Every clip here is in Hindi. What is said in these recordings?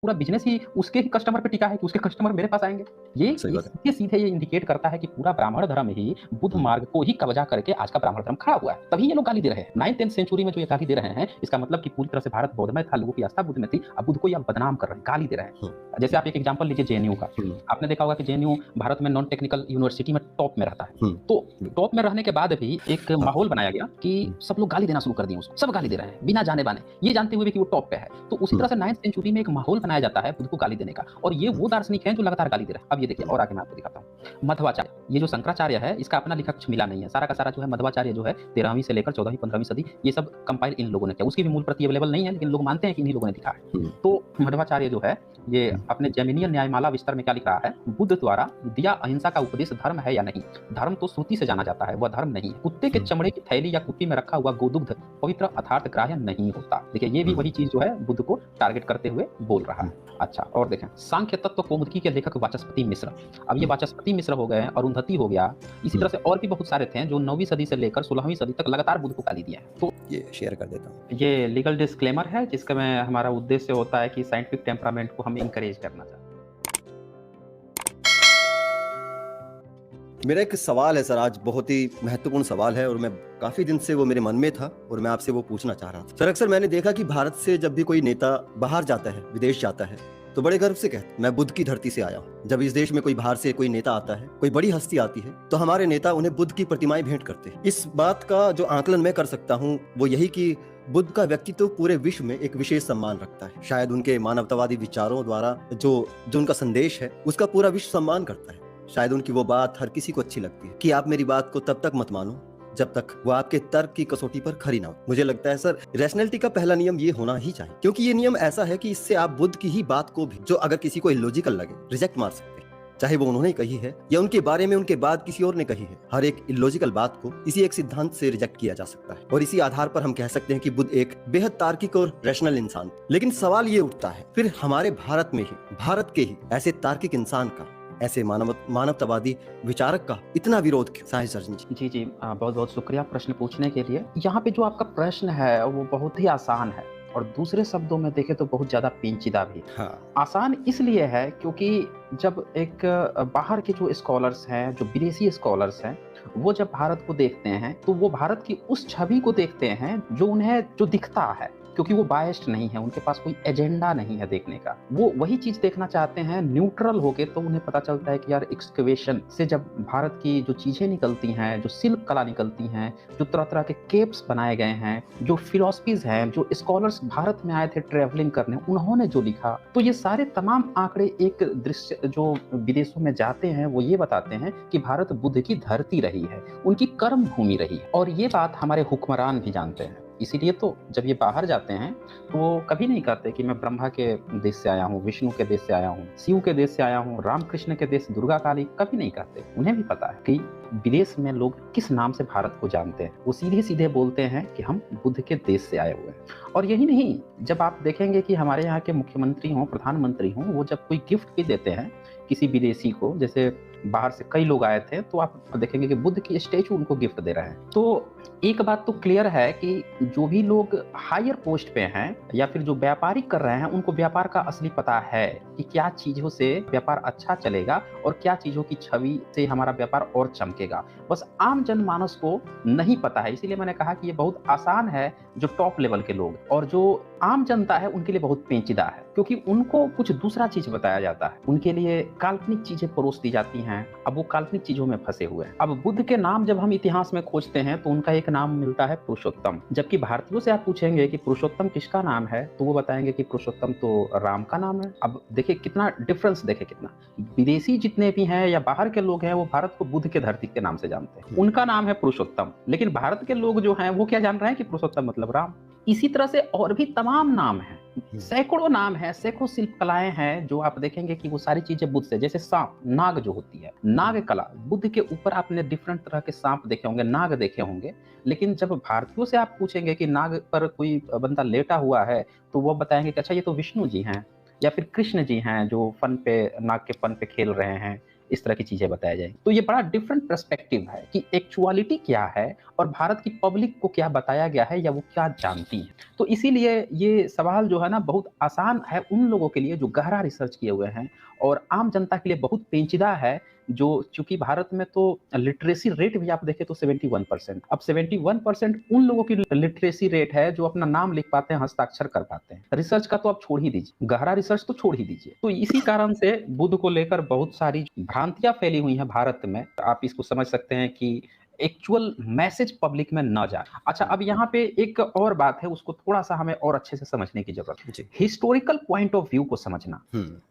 पूरा बिज़नेस ही उसके ही कस्टमर पे टिका है कि उसके कस्टमर मेरे पास आएँगे। सही ये बात है। सीधे-सीधे ये इंडिकेट करता है कि पूरा ब्राह्मण धर्म ही बुद्ध हुँ, मार्ग को ही कब्ज़ा करके आज का ब्राह्मण धर्म खड़ा हुआ है। तभी ये लोग गाली दे रहे हैं। 9th-10th सेंचुरी में जो ये गाली दे रहे हैं, इसका मतलब कि पूरी तरह से भारत बौद्धमय था, लोगों की आस्था बुद्ध में थी। अब बुद्ध को ये बदनाम कर रहे हैं, गाली दे रहे हैं। हुँ, जैसे आप एक एग्ज़ाम्पल लीजिए जेएनयू का। हुँ, आपने देखा होगा कि जेएनयू भारत में नॉन टेक्निकल यूनिवर्सिटी में टॉप में रहता है। हुँ, तो बिल टॉप में रहने के बाद भी एक हाँ, माहौल बनाया गया कि हुँ, सब लोग गाली देना शुरू कर दिए उसको। सब गाली दे रहे हैं, बिना जाने-माने। ये जानते हुए भी कि वो टॉप पे है। तो उसी हुँ, तरह से 9th सेंचुरी में एक माहौल बनाया जाता है बुद्ध को गाली देने का और ये हुँ, वो दार्शनिक हैं जो लगातार गाली दे रहे हैं। अब ये देखिए हुँ, और आगे मैं आपको दिखाता हूँ। मध्वाचार्य, ये जो शंकराचार्य है इसका अपना लिखा कुछ मिला नहीं है। सारा का सारा जो है मध्वाचार्य जो है 13वीं से लेकर 14वीं 15वीं सदी ये सब कंपाइल इन लोगों ने किया। उसकी भी मूल प्रति अवेलेबल नहीं है लेकिन लोग मानते हैं कि इन्हीं लोगों ने लिखा है। हुँ, तो मध्वाचार्य जो है ये हुँ, अपने जैमिनीय न्यायमाला विस्तार में क्या लिख रहा है? बुद्ध द्वारा दिया अहिंसा का उपदेश धर्म है या नहीं? धर्म तो श्रुति से जाना जाता है, वह धर्म नहीं है। कुत्ते के हुँ, चमड़े की थैली या कुप्पी में रखा हुआ गोदुग्ध पवित्र अर्थात ग्राह्य नहीं होता। देखिए ये भी हुँ, वही चीज़ जो है बुद्ध को टारगेट करते हुए बोल रहा हुँ, है। अच्छा और देखें सांख्य तत्व कौमुदी के लेखक वाचस्पति मिश्र। अब ये हुँ, वाचस्पति मिश्र हो गए, अरुंधति हो गया, इसी तरह हुँ, से और भी बहुत सारे थे जो 9वीं सदी से लेकर 16वीं सदी तक लगातार बुद्ध को गाली दिए हैं। तो ये शेयर कर देता हूँ। ये लीगल डिस्क्लेमर है जिसका मैं हमारा उद्देश्य होता है कि साइंटिफिक टेम्परामेंट को हम एनकरेज करना चाहते हैं। मेरा एक सवाल है सर, आज बहुत ही महत्वपूर्ण सवाल है और मैं काफ़ी दिन से वो मेरे मन में था और मैं आपसे वो पूछना चाह रहा था। सर, अक्सर मैंने देखा कि भारत से जब भी कोई नेता बाहर जाता है, विदेश जाता है, तो बड़े गर्व से कहते हैं, मैं बुद्ध की धरती से आया हूँ। जब इस देश में कोई बाहर से कोई नेता आता है, कोई बड़ी हस्ती आती है, तो हमारे नेता उन्हें बुद्ध की प्रतिमाएँ भेंट करते हैं। इस बात का जो आकलन मैं कर सकता हूँ, वो यही कि बुद्ध का व्यक्तित्व पूरे विश्व में एक विशेष सम्मान रखता है। शायद उनके मानवतावादी विचारों द्वारा जो जो उनका संदेश है, उसका पूरा विश्व सम्मान करता है। शायद उनकी वो बात हर किसी को अच्छी लगती है कि आप मेरी बात को तब तक मत मानो जब तक वो आपके तर्क की कसौटी पर खरी ना हो। मुझे लगता है सर, रैशनैलिटी का पहला नियम ये होना ही चाहिए, क्योंकि ये नियम ऐसा है कि इससे आप बुद्ध की ही बात को भी, जो अगर किसी को इलॉजिकल लगे, रिजेक्ट मार सकते हैं। चाहे वो उन्होंने कही है या उनके बारे में उनके बाद किसी और ने कही है, हर एक इलॉजिकल बात को इसी एक सिद्धांत से रिजेक्ट किया जा सकता है और इसी आधार पर हम कह सकते हैं कि बुद्ध एक बेहद तार्किक और रैशनल इंसान थे। लेकिन सवाल ये उठता है, फिर हमारे भारत में ही, भारत के ही ऐसे तार्किक इंसान का, ऐसे मानवतावादी विचारक का इतना विरोध क्यों? साहिर सर्जन जी। जी, जी। बहुत-बहुत शुक्रिया प्रश्न पूछने के लिए। यहाँ पे जो आपका प्रश्न है वो बहुत ही आसान है और दूसरे शब्दों में देखें तो बहुत ज़्यादा पेचीदा भी। हाँ। आसान इसलिए है क्योंकि जब एक बाहर के जो स्कॉलर्स हैं, जो विदेशी स्कॉलर्स हैं, वो जब भारत को देखते हैं, तो वो भारत की उस छवि को देखते हैं जो उन्हें जो दिखता है। क्योंकि वो बायस्ड नहीं है, उनके पास कोई एजेंडा नहीं है देखने का। वो वही चीज़ देखना चाहते हैं न्यूट्रल होके तो उन्हें पता चलता है कि यार एक्सकवेशन से जब भारत की जो चीज़ें निकलती हैं, जो शिल्प कला निकलती हैं, जो तरह-तरह के केव्स बनाए गए हैं, जो फिलॉसफीज़ हैं, जो स्कॉलर्स भारत में आए थे ट्रैवलिंग करने, उन्होंने जो लिखा, तो ये सारे तमाम आंकड़े एक दृश्य जो विदेशों में जाते हैं, वो ये बताते हैं कि भारत बुद्ध की धरती रही है, उनकी कर्म भूमि रही है और ये बात हमारे हुक्मरान भी जानते हैं। इसीलिए तो जब ये बाहर जाते हैं, तो वो कभी नहीं कहते कि मैं ब्रह्मा के देश से आया हूँ, विष्णु के देश से आया हूँ, शिव के देश से आया हूँ, रामकृष्ण के देश, दुर्गा काली, कभी नहीं कहते। उन्हें भी पता है कि विदेश में लोग किस नाम से भारत को जानते हैं। वो सीधे-सीधे बोलते हैं कि हम बुद्ध के देश से आए हुए हैं। और यही नहीं, जब आप देखेंगे कि हमारे यहाँ के मुख्यमंत्री हों, प्रधानमंत्री हों, वो जब कोई गिफ्ट भी देते हैं किसी विदेशी को, जैसे बाहर से कई लोग आए थे, तो आप देखेंगे कि बुद्ध की स्टैचू उनको गिफ्ट दे रहे हैं। तो एक बात तो क्लियर है कि जो भी लोग हायर पोस्ट पे हैं या फिर जो व्यापारी कर रहे हैं, उनको व्यापार का असली पता है कि क्या चीज़ों से व्यापार अच्छा चलेगा और क्या चीज़ों की छवि से हमारा व्यापार और चमकेगा। बस आम जनमानस को नहीं पता है, इसीलिए मैंने कहा कि ये बहुत आसान है जो टॉप लेवल के लोग, और जो आम जनता है उनके लिए बहुत पेचीदा है, क्योंकि उनको कुछ दूसरा चीज़ बताया जाता है। उनके लिए काल्पनिक चीज़ें परोस दी जाती हैं, अब वो काल्पनिक चीज़ों में फँसे हुए हैं। अब बुद्ध के नाम जब हम इतिहास में खोजते हैं तो उनका एक नाम मिलता है पुरुषोत्तम। जबकि भारतीयों से आप पूछेंगे कि पुरुषोत्तम किसका नाम है, तो वो बताएँगे कि पुरुषोत्तम तो राम का नाम है। अब देखिए कितना डिफरेंस, देखिए कितना। विदेशी जितने भी हैं या बाहर के लोग हैं, वो भारत को बुद्ध के धरती के नाम से जानते हैं। हुँ, उनका नाम है पुरुषोत्तम, लेकिन भारत के लोग जो हैं वो क्या जान रहे हैं कि पुरुषोत्तम मतलब राम। इसी तरह से और भी तमाम नाम हैं। हुँ, सैकड़ों नाम हैं, सैकड़ों शिल्प कलाएँ हैं जो आप देखेंगे कि वो सारी चीज़ें बुद्ध से, जैसे साँप, नाग जो होती है, हुँ, नाग कला, बुद्ध के ऊपर आपने डिफरेंट तरह के साँप देखे होंगे, नाग देखे होंगे। लेकिन जब भारतीयों से आप पूछेंगे कि नाग पर कोई बंदा लेटा हुआ है, तो वो बताएँगे कि अच्छा ये तो विष्णु जी हैं या फिर कृष्ण जी हैं जो फन पे, नाग के फन पे खेल रहे हैं। इस तरह की चीजें बताया जाए। तो ये बड़ा डिफरेंट पर्सपेक्टिव है कि एक्चुअलिटी क्या है और भारत की पब्लिक को क्या बताया गया है या वो क्या जानती है। तो इसीलिए ये सवाल जो है ना बहुत आसान है उन लोगों के लिए जो गहरा रिसर्च किए हुए हैं, और आम जनता के लिए बहुत पेचीदा है, जो चूंकि भारत में तो लिटरेसी रेट भी आप देखें तो 71%। अब 71% उन लोगों की लिटरेसी रेट है जो अपना नाम लिख पाते हैं, हस्ताक्षर कर पाते हैं। रिसर्च का तो आप छोड़ ही दीजिए, गहरा रिसर्च तो छोड़ ही दीजिए। तो इसी कारण से बुद्ध को लेकर बहुत सारी भ्रांतियां फैली हुई हैं भारत में। आप इसको समझ सकते हैं कि एक्चुअल मैसेज पब्लिक में न जाए। अच्छा, अब यहाँ पे एक और बात है, उसको थोड़ा सा हमें और अच्छे से समझने की जरूरत है, जी। हिस्टोरिकल पॉइंट ऑफ व्यू को समझना।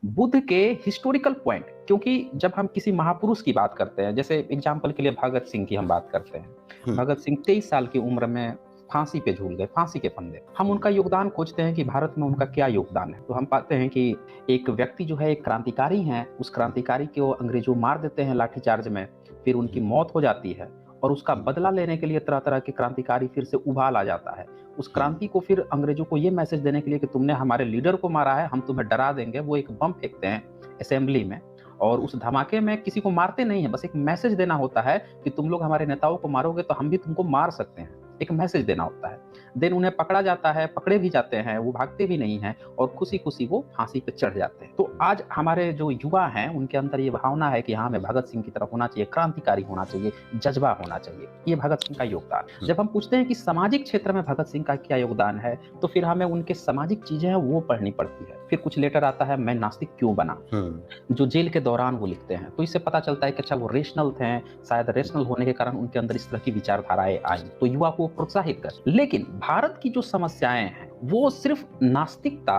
बुद्ध के हिस्टोरिकल पॉइंट, क्योंकि जब हम किसी महापुरुष की बात करते हैं, जैसे एग्जाम्पल के लिए भगत सिंह की हम बात करते हैं, भगत सिंह 23 साल की उम्र में फांसी पे झूल गए, फांसी के फंदे। हम उनका योगदान खोजते हैं कि भारत में उनका क्या योगदान है, तो हम पाते हैं कि एक व्यक्ति जो है एक क्रांतिकारी है, उस क्रांतिकारी को अंग्रेजों मार देते हैं लाठीचार्ज में, फिर उनकी मौत हो जाती है, और उसका बदला लेने के लिए तरह तरह के क्रांतिकारी फिर से उबाल आ जाता है। उस क्रांति को फिर अंग्रेजों को ये मैसेज देने के लिए कि तुमने हमारे लीडर को मारा है, हम तुम्हें डरा देंगे। वो एक बम फेंकते हैं असेंबली में, और उस धमाके में किसी को मारते नहीं है, बस एक मैसेज देना होता है कि तुम लोग हमारे नेताओं को मारोगे तो हम भी तुमको मार सकते हैं, एक मैसेज देना होता है। देन उन्हें पकड़ा जाता है, पकड़े भी जाते हैं, वो भागते भी नहीं हैं, और खुशी खुशी वो फांसी पे चढ़ जाते हैं। तो आज हमारे जो युवा हैं उनके अंदर ये भावना है कि हाँ, हमें भगत सिंह की तरफ होना चाहिए, क्रांतिकारी होना चाहिए, जज्बा होना चाहिए। ये भगत सिंह का योगदान। जब हम पूछते हैं कि सामाजिक क्षेत्र में भगत सिंह का क्या योगदान है, तो फिर हमें उनके सामाजिक चीजें हैं वो पढ़नी पड़ती है। फिर कुछ लेटर आता है, मैं नास्तिक क्यों बना, जो जेल के दौरान वो लिखते हैं। तो इससे पता चलता है कि अच्छा, वो रेशनल थे, शायद रेशनल होने के कारण उनके अंदर इस तरह की विचारधाराएं आई, तो युवा को प्रोत्साहित कर। लेकिन भारत की जो समस्याएं हैं वो सिर्फ नास्तिकता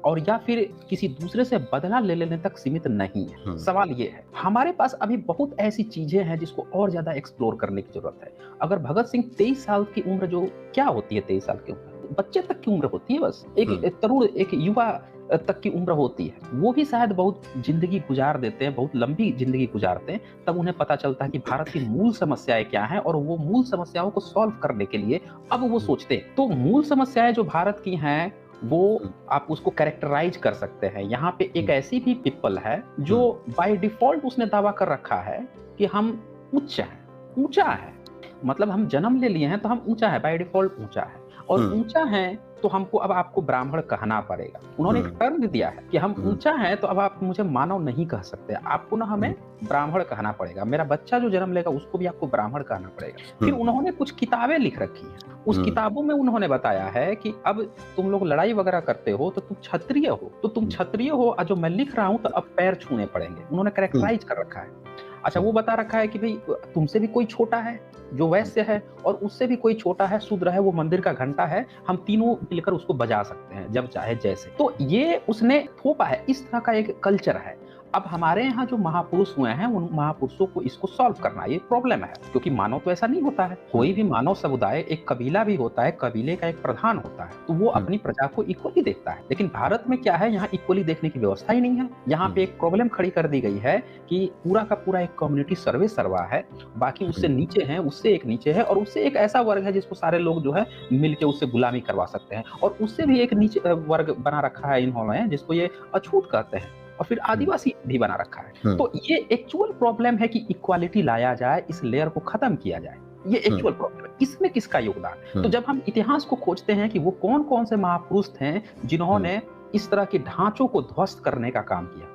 और या फिर किसी दूसरे से बदला ले लेने तक सीमित नहीं है। सवाल ये है, हमारे पास अभी बहुत ऐसी चीजें हैं जिसको और ज्यादा एक्सप्लोर करने की जरूरत है। अगर भगत सिंह 23 साल की उम्र, जो क्या होती है 23 साल की उम्र, बच्चे तक की उम्र होती है, बस एक तरुण, एक युवा तक की उम्र होती है, वो भी शायद बहुत जिंदगी गुजार देते हैं, बहुत लंबी जिंदगी गुजारते हैं, तब उन्हें पता चलता है कि भारत की मूल समस्याएं क्या हैं, और वो मूल समस्याओं को सॉल्व करने के लिए अब वो सोचते हैं। तो मूल समस्याएं जो भारत की हैं वो आप उसको कैरेक्टराइज कर सकते हैं। यहाँ पे एक ऐसी भी पीपल है जो बाय डिफॉल्ट उसने दावा कर रखा है कि हम उच्च हैं, ऊंचा है, मतलब हम जन्म ले लिए हैं तो हम ऊंचा है, बाय डिफॉल्ट ऊंचा है, और ऊंचा है तो हमको अब आपको ब्राह्मण कहना पड़ेगा। उन्होंने एक टर्म दिया है कि हम ऊंचा हैं तो अब आप मुझे मानव नहीं कह सकते, आपको ना हमें ब्राह्मण कहना पड़ेगा। मेरा बच्चा जो जन्म लेगा उसको भी आपको ब्राह्मण कहना पड़ेगा। फिर उन्होंने कुछ किताबें लिख रखी हैं, उस किताबों में उन्होंने बताया है कि अब तुम लोग लड़ाई वगैरह करते हो तो तुम क्षत्रिय हो, तो तुम क्षत्रिय हो, और जो मैं लिख रहा हूं तो अब पैर छूने पड़ेंगे। उन्होंने कैरेक्टराइज कर रखा है। अच्छा, वो बता रखा है कि भाई तुमसे भी कोई छोटा है जो वैश्य है, और उससे भी कोई छोटा है शूद्र है, वो मंदिर का घंटा है, हम तीनों मिलकर उसको बजा सकते हैं जब चाहे जैसे। तो ये उसने थोपा है, इस तरह का एक कल्चर है। अब हमारे यहाँ जो महापुरुष हुए हैं उन महापुरुषों को इसको सॉल्व करना ये प्रॉब्लम है, क्योंकि मानव तो ऐसा नहीं होता है। कोई भी मानव समुदाय, एक कबीला भी होता है, कबीले का एक प्रधान होता है, तो वो अपनी प्रजा को इक्वली देखता है। लेकिन भारत में क्या है, यहाँ इक्वली देखने की व्यवस्था ही नहीं है। यहाँ पे एक प्रॉब्लम खड़ी कर दी गई है कि पूरा का पूरा एक कम्युनिटी सर्वे सर्वा है, बाकी उससे नीचे है, उससे एक नीचे है, और उससे एक ऐसा वर्ग है जिसको सारे लोग जो है मिलके उससे गुलामी करवा सकते हैं, और उससे भी एक नीचे वर्ग बना रखा है इन्होंने जिसको ये अछूत कहते हैं, और फिर आदिवासी भी बना रखा है। तो ये एक्चुअल प्रॉब्लम है कि इक्वालिटी लाया जाए, इस लेयर को खत्म किया जाए। ये एक्चुअल प्रॉब्लम है। इसमें किसका योगदान? तो जब हम इतिहास को खोजते हैं कि वो कौन कौन से महापुरुष थे जिन्होंने इस तरह के ढांचों को ध्वस्त करने का काम किया,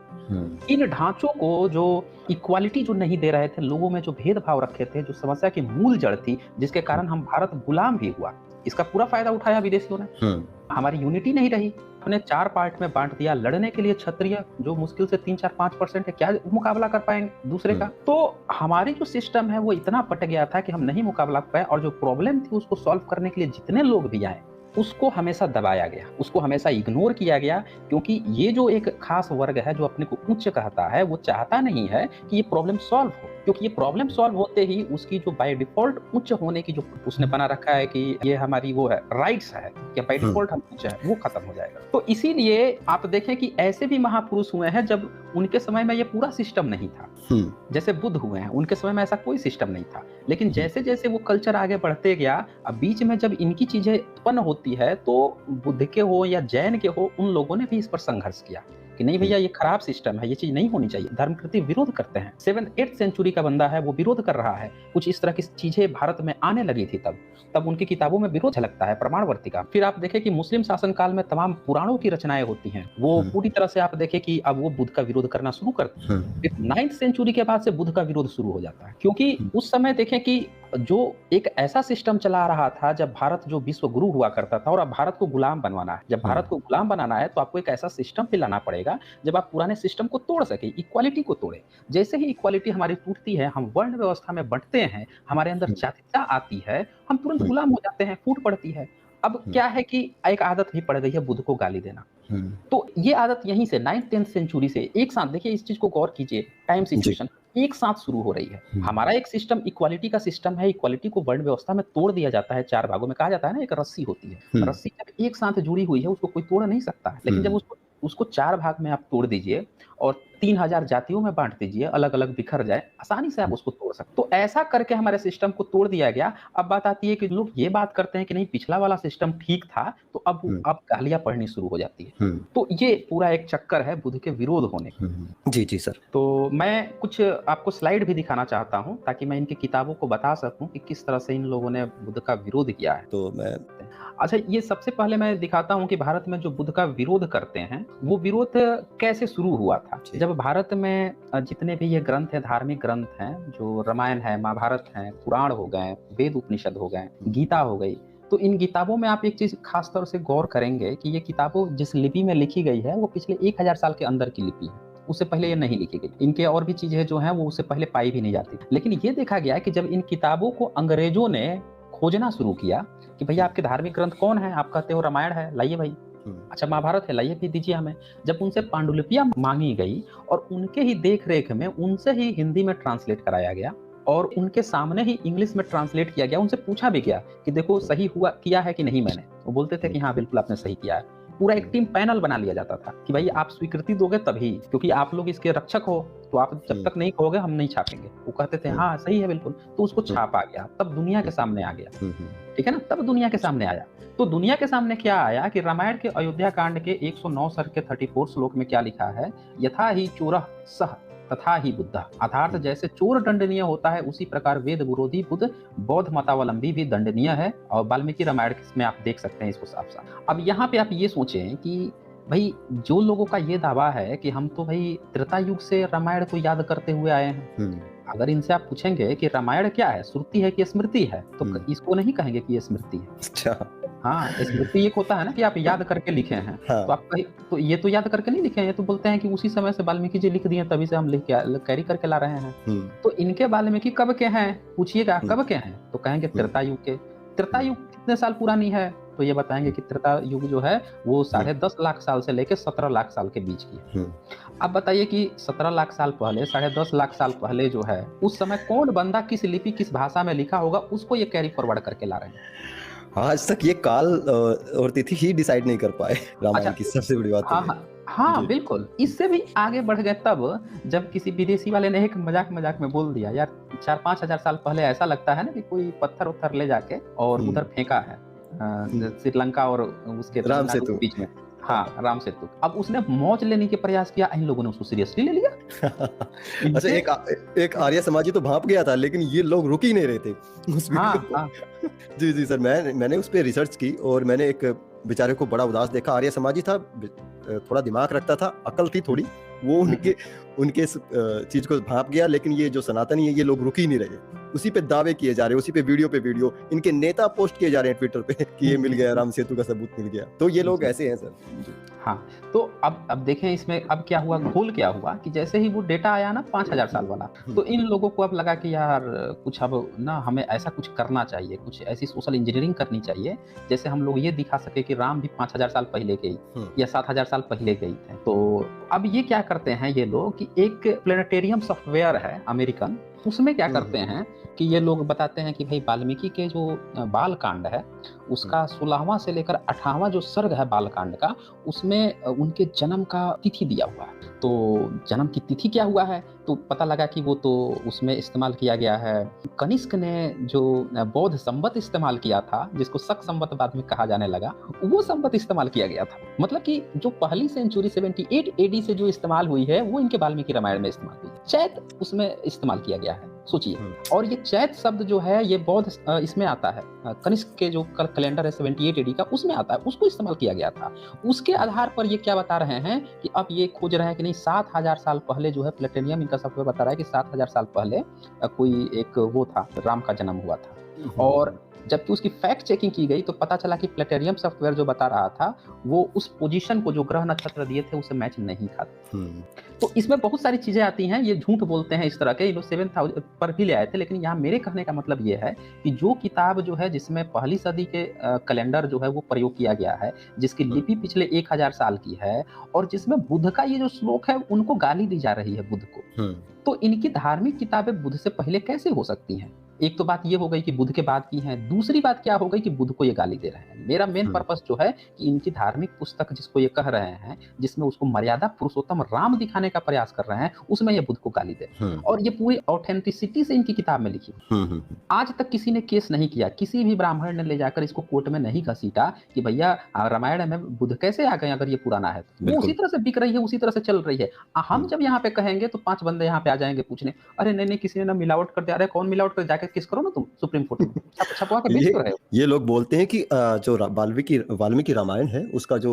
इन ढांचों को, जो इक्वालिटी जो नहीं दे रहे थे, लोगों में जो भेदभाव रखे थे, जो समस्या की मूल जड़ थी जिसके कारण हम भारत गुलाम भी हुआ, इसका पूरा फायदा उठाया विदेशियों ने। हमारी यूनिटी नहीं रही, अपने 4 पार्ट में बांट दिया। लड़ने के लिए क्षत्रिय जो मुश्किल से 3-4-5% है, क्या मुकाबला कर पाएंगे दूसरे का? तो हमारी जो सिस्टम है वो इतना पट गया था कि हम नहीं मुकाबला कर पाए, और जो प्रॉब्लम थी उसको सॉल्व करने के लिए जितने लोग भी आए उसको हमेशा दबाया गया, उसको हमेशा इग्नोर किया गया, क्योंकि ये जो एक खास वर्ग है जो अपने को उच्च कहता है, वो चाहता नहीं है कि ये प्रॉब्लम सॉल्व हो, क्योंकि ये प्रॉब्लम सॉल्व होते ही उसकी जो बाय डिफॉल्ट उच्च होने की जो उसने बना रखा है कि ये हमारी वो है राइट्स है कि बाय डिफॉल्ट हम उच्च है, वो खत्म हो जाएगा। तो इसीलिए आप देखें कि ऐसे भी महापुरुष हुए हैं जब उनके समय में ये पूरा सिस्टम नहीं था। जैसे बुद्ध हुए हैं, उनके समय में ऐसा कोई सिस्टम नहीं था, लेकिन जैसे जैसे वो कल्चर आगे बढ़ते गया, अब बीच में जब इनकी चीजें उत्पन्न होती है तो बुद्ध के हो या जैन के हो, उन लोगों ने भी इस पर संघर्ष किया, कि नहीं भैया ये खराब सिस्टम है, ये चीज नहीं होनी चाहिए, धर्म के प्रति विरोध करते हैं। 7th-8th सेंचुरी का बंदा है, वो विरोध कर रहा है, कुछ इस तरह की चीजें भारत में आने लगी थी तब उनकी किताबों में विरोध लगता है, प्रमाणवर्ती का। फिर आप देखें कि मुस्लिम शासन काल में तमाम पुराणों की रचनाएं होती हैं, वो पूरी तरह से आप देखें कि अब वो बुद्ध का विरोध करना शुरू करते हैं। फिर 9th सेंचुरी के बाद से बुद्ध का विरोध शुरू हो जाता है, क्योंकि उस समय देखें कि जो एक ऐसा सिस्टम चला रहा था, जब भारत जो विश्व गुरु हुआ करता था और अब भारत को गुलाम बनवाना है। जब भारत को गुलाम बनाना है तो आपको एक ऐसा सिस्टम पे लाना पड़ेगा जब आप पुराने सिस्टम को तोड़ सके, इक्वालिटी को तोड़े। जैसे ही इक्वालिटी हमारी टूटती है, हम वर्ण व्यवस्था में बंटते हैं, हमारे अंदर जातीयता आती है, हम तुरंत गुलाम हो जाते हैं, फूट पड़ती है। अब क्या है कि एक आदत ही पड़ गई है बुद्ध को गाली देना। तो ये आदत यहीं से 9th-10th सेंचुरी से एक साथ, देखिए इस चीज को गौर कीजिए, टाइम सिचुएशन एक साथ शुरू हो रही है। हमारा एक सिस्टम इक्वालिटी का सिस्टम है, इक्वालिटी को वर्ण व्यवस्था में तोड़ दिया जाता है 4 भागों में। कहा जाता है ना, एक रस्सी होती है, रस्सी जब एक साथ जुड़ी हुई है उसको कोई तोड़ नहीं सकता, लेकिन जब उसको 4 भाग में आप तोड़ दीजिए और 3000 जातियों में बांट दीजिए, अलग अलग बिखर जाए, आसानी से आप उसको तोड़ सकते। तो ऐसा करके हमारे सिस्टम को तोड़ दिया गया। अब बात आती है कि लोग ये बात करते हैं कि नहीं पिछला वाला सिस्टम ठीक था, तो अब गालियां पढ़नी शुरू हो जाती है। तो ये पूरा एक चक्कर है बुद्ध के विरोध होने का। जी सर। तो मैं कुछ आपको स्लाइड भी दिखाना चाहता हूं ताकि मैं इनकी किताबों को बता सकूं कि किस तरह से इन लोगों ने बुद्ध का विरोध किया है। तो मैं अच्छा, ये सबसे पहले मैं दिखाता हूं कि भारत में जो बुद्ध का विरोध करते हैं वो विरोध कैसे शुरू हुआ था। जब भारत में जितने भी ये ग्रंथ है, धार्मिक ग्रंथ हैं, जो रामायण है, महाभारत है, पुराण हो गए, वेद उपनिषद हो गए, गीता हो गई, तो इन किताबों में आप एक चीज खास तौर से गौर करेंगे कि ये किताबों जिस लिपि में लिखी गई है वो पिछले 1000 साल के अंदर की लिपि है, उससे पहले ये नहीं लिखी गई। इनके और भी चीजें जो हैं वो उससे पहले पाई भी नहीं जाती। लेकिन ये देखा गया कि जब इन किताबों को अंग्रेजों ने खोजना शुरू किया कि भैया आपके धार्मिक ग्रंथ कौन है, आप कहते हो रामायण है, लाइए भाई। अच्छा, महाभारत है, लाइए भी दीजिए हमें। जब उनसे पांडुलिपियां मांगी गई और उनके ही देख रेख में उनसे ही हिंदी में ट्रांसलेट कराया गया और उनके सामने ही इंग्लिश में ट्रांसलेट किया गया, उनसे पूछा भी गया कि देखो सही हुआ किया है कि नहीं मैंने। वो बोलते थे कि हाँ बिल्कुल आपने सही किया है। पूरा एक टीम पैनल बना लिया जाता था कि भाई आप स्वीकृति दोगे तभी, क्योंकि आप लोग इसके रक्षक हो, तो आप जब तक नहीं कहोगे हम नहीं छापेंगे। वो कहते थे हाँ सही है बिल्कुल, तो उसको छापा गया, तब दुनिया के सामने आ गया। ठीक है ना, तब दुनिया के सामने आया। तो दुनिया के सामने क्या आया कि रामायण के अयोध्या कांड के 109 सर्ग के 34 श्लोक में क्या लिखा है, यथा ही चोरः सह तथा ही बुद्ध, अर्थात जैसे चोर दंडनीय होता है उसी प्रकार वेद विरोधी बुद्ध बौद्ध मतावलंबी भी दंडनीय है। और वाल्मीकि रामायण में आप देख सकते हैं इसको साफ साफ। अब यहाँ पे आप ये सोचें कि भाई जो लोगों का ये दावा है कि हम तो भाई त्रेता युग से रामायण को याद करते हुए आए हैं, अगर इनसे आप पूछेंगे कि रामायण क्या है, श्रुति है कि स्मृति है, तो इसको नहीं कहेंगे कि ये स्मृति है। अच्छा हाँ, स्मृति एक होता है ना कि आप याद करके लिखे हैं। हाँ। तो आप तो ये तो याद करके नहीं लिखे हैं, तो बोलते हैं कि उसी समय से वाल्मीकि जी लिख दिए तभी से हम लिख के कैरी करके ला रहे हैं। तो इनके वाल्मीकि कब के हैं, पूछिएगा कब के हैं, तो कहेंगे त्रेता युग के। त्रेता युग कितने साल पुरानी है, तो ये बताएंगे कि त्रेता युग जो है वो 10.5 लाख साल से लेकर 17 लाख साल के बीच की है। अब बताइए कि 17 लाख साल पहले, 10.5 लाख साल पहले जो है, उस समय कौन बंदा किस लिपि किस भाषा में लिखा होगा, उसको ये कैरी फॉरवर्ड करके ला रहे हैं। आज तक ये काल और तिथि ही डिसाइड नहीं कर पाए रामायण की सबसे बड़ी बात। हाँ बिल्कुल, इससे भी आगे बढ़ गए तब जब किसी विदेशी वाले ने एक मजाक में बोल दिया, यार 4-5 हजार साल पहले ऐसा लगता है ना कि कोई पत्थर उत्थर ले जाके और उधर फेंका है श्रीलंका और उसके राम सेतु बीच में। हाँ, राम सेतु। अब उसने मौज लेने के प्रयास किया, इन लोगों ने उसको सीरियसली ले लिया। अच्छा, एक आर्य समाजी तो भाप गया था, लेकिन ये लोग रुक ही नहीं रहे थे उस हाँ। जी सर, मैंने उस पर रिसर्च की और मैंने एक बेचारे को बड़ा उदास देखा। आर्य समाजी था, थोड़ा दिमाग रखता था, अकल थी थोड़ी, वो उनके चीज को भाप गया। लेकिन ये जो सनातनी है, ये लोग रुक ही नहीं रहे, उसी पे दावे किए जा रहे हैं, उसी पे वीडियो इनके नेता पोस्ट किए जा रहे हैं ट्विटर पे कि ये मिल गया, राम सेतु का सबूत मिल गया। तो ये लोग ऐसे हैं सर। हाँ, तो अब देखें इसमें अब क्या हुआ, घोल क्या हुआ कि जैसे ही वो डेटा आया ना 5000 साल वाला, तो इन लोगों को अब लगा कि यार कुछ अब ना हमें ऐसा कुछ करना चाहिए, कुछ ऐसी सोशल इंजीनियरिंग करनी चाहिए जैसे हम लोग ये दिखा सके कि राम भी 5000 साल पहले के या 7000 साल पहले के थे। तो अब ये क्या करते हैं ये लोग कि एक प्लेनेटेरियम सॉफ्टवेयर है अमेरिकन, उसमें क्या करते हम्म। हैं कि ये लोग बताते हैं कि भाई वाल्मीकि के जो बाल कांड है उसका 16वां से लेकर 18वां जो सर्ग है बाल कांड का, उसमें उनके जन्म का तिथि दिया हुआ है। तो जन्म की तिथि क्या हुआ है, तो पता लगा कि वो तो उसमें इस्तेमाल किया गया है। कनिष्क ने जो बौद्ध संवत इस्तेमाल किया था, जिसको शक संवत बाद में कहा जाने लगा, वो संवत इस्तेमाल किया गया था। मतलब कि जो पहली सेंचुरी 78 एडी से जो इस्तेमाल हुई है, वो इनके वाल्मीकि रामायण में इस्तेमाल हुई है। चैत उसमें इस्तेमाल किया गया है, सोचिए। और ये चैत शब्द जो है ये बौद्ध इसमें आता है, कनिष्क के जो कैलेंडर है 78 एडी का, उसमें आता है, उसको इस्तेमाल किया गया था। उसके आधार पर ये क्या बता रहे हैं कि अब ये खोज रहे हैं कि नहीं 7000 साल पहले जो है प्लेटेनियम इनका सॉफ्टवेयर बता रहा है कि 7000 साल पहले कोई एक वो था, राम का जन्म हुआ था। और जबकि उसकी फैक्ट चेकिंग की गई तो पता चला कि प्लेटेरियम सॉफ्टवेयर जो बता रहा था वो उस पोजीशन को जो ग्रह नक्षत्र दिए थे उसे मैच नहीं खाते। तो इसमें बहुत सारी चीजें आती हैं, ये झूठ बोलते हैं इस तरह के, ये लोग 7000 पर भी ले आए थे। लेकिन यहाँ मेरे कहने का मतलब ये है कि जो किताब जो है जिसमें पहली सदी के कैलेंडर जो है वो प्रयोग किया गया है, जिसकी लिपि पिछले 1000 साल की है, और जिसमें बुद्ध का ये जो श्लोक है उनको गाली दी जा रही है बुद्ध को, तो इनकी धार्मिक किताबें बुद्ध से पहले कैसे हो सकती हैं? एक तो बात ये हो गई कि बुद्ध के बाद की हैं, दूसरी बात क्या हो गई कि बुद्ध को ये गाली दे रहे हैं। मेरा मेन पर्पस जो है कि इनकी धार्मिक पुस्तक जिसको ये कह रहे हैं, जिसमें उसको मर्यादा पुरुषोत्तम राम दिखाने का प्रयास कर रहे हैं, उसमें ये बुद्ध को गाली दे रहे हैं। और ये पूरी ऑथेंटिसिटी से इनकी किताब में लिखी। आज तक किसी ने केस नहीं किया, किसी भी ब्राह्मण ने ले जाकर इसको कोर्ट में नहीं घसीटा कि भैया रामायण में बुद्ध कैसे आ गए अगर ये पुराना है। वो उसी तरह से बिक रही है, उसी तरह से चल रही है। हम जब यहाँ पे कहेंगे तो 5 बंदे यहाँ पे आ जाएंगे पूछने, अरे नहीं किसी ने ना मिलावट कर दिया। अरे कौन मिलावट कर, जाके केस करो ना तुम सुप्रीम कोर्ट में, छपवा के बेच रहे हो। ये लोग बोलते हैं कि जो वाल्मीकि रामायण है उसका जो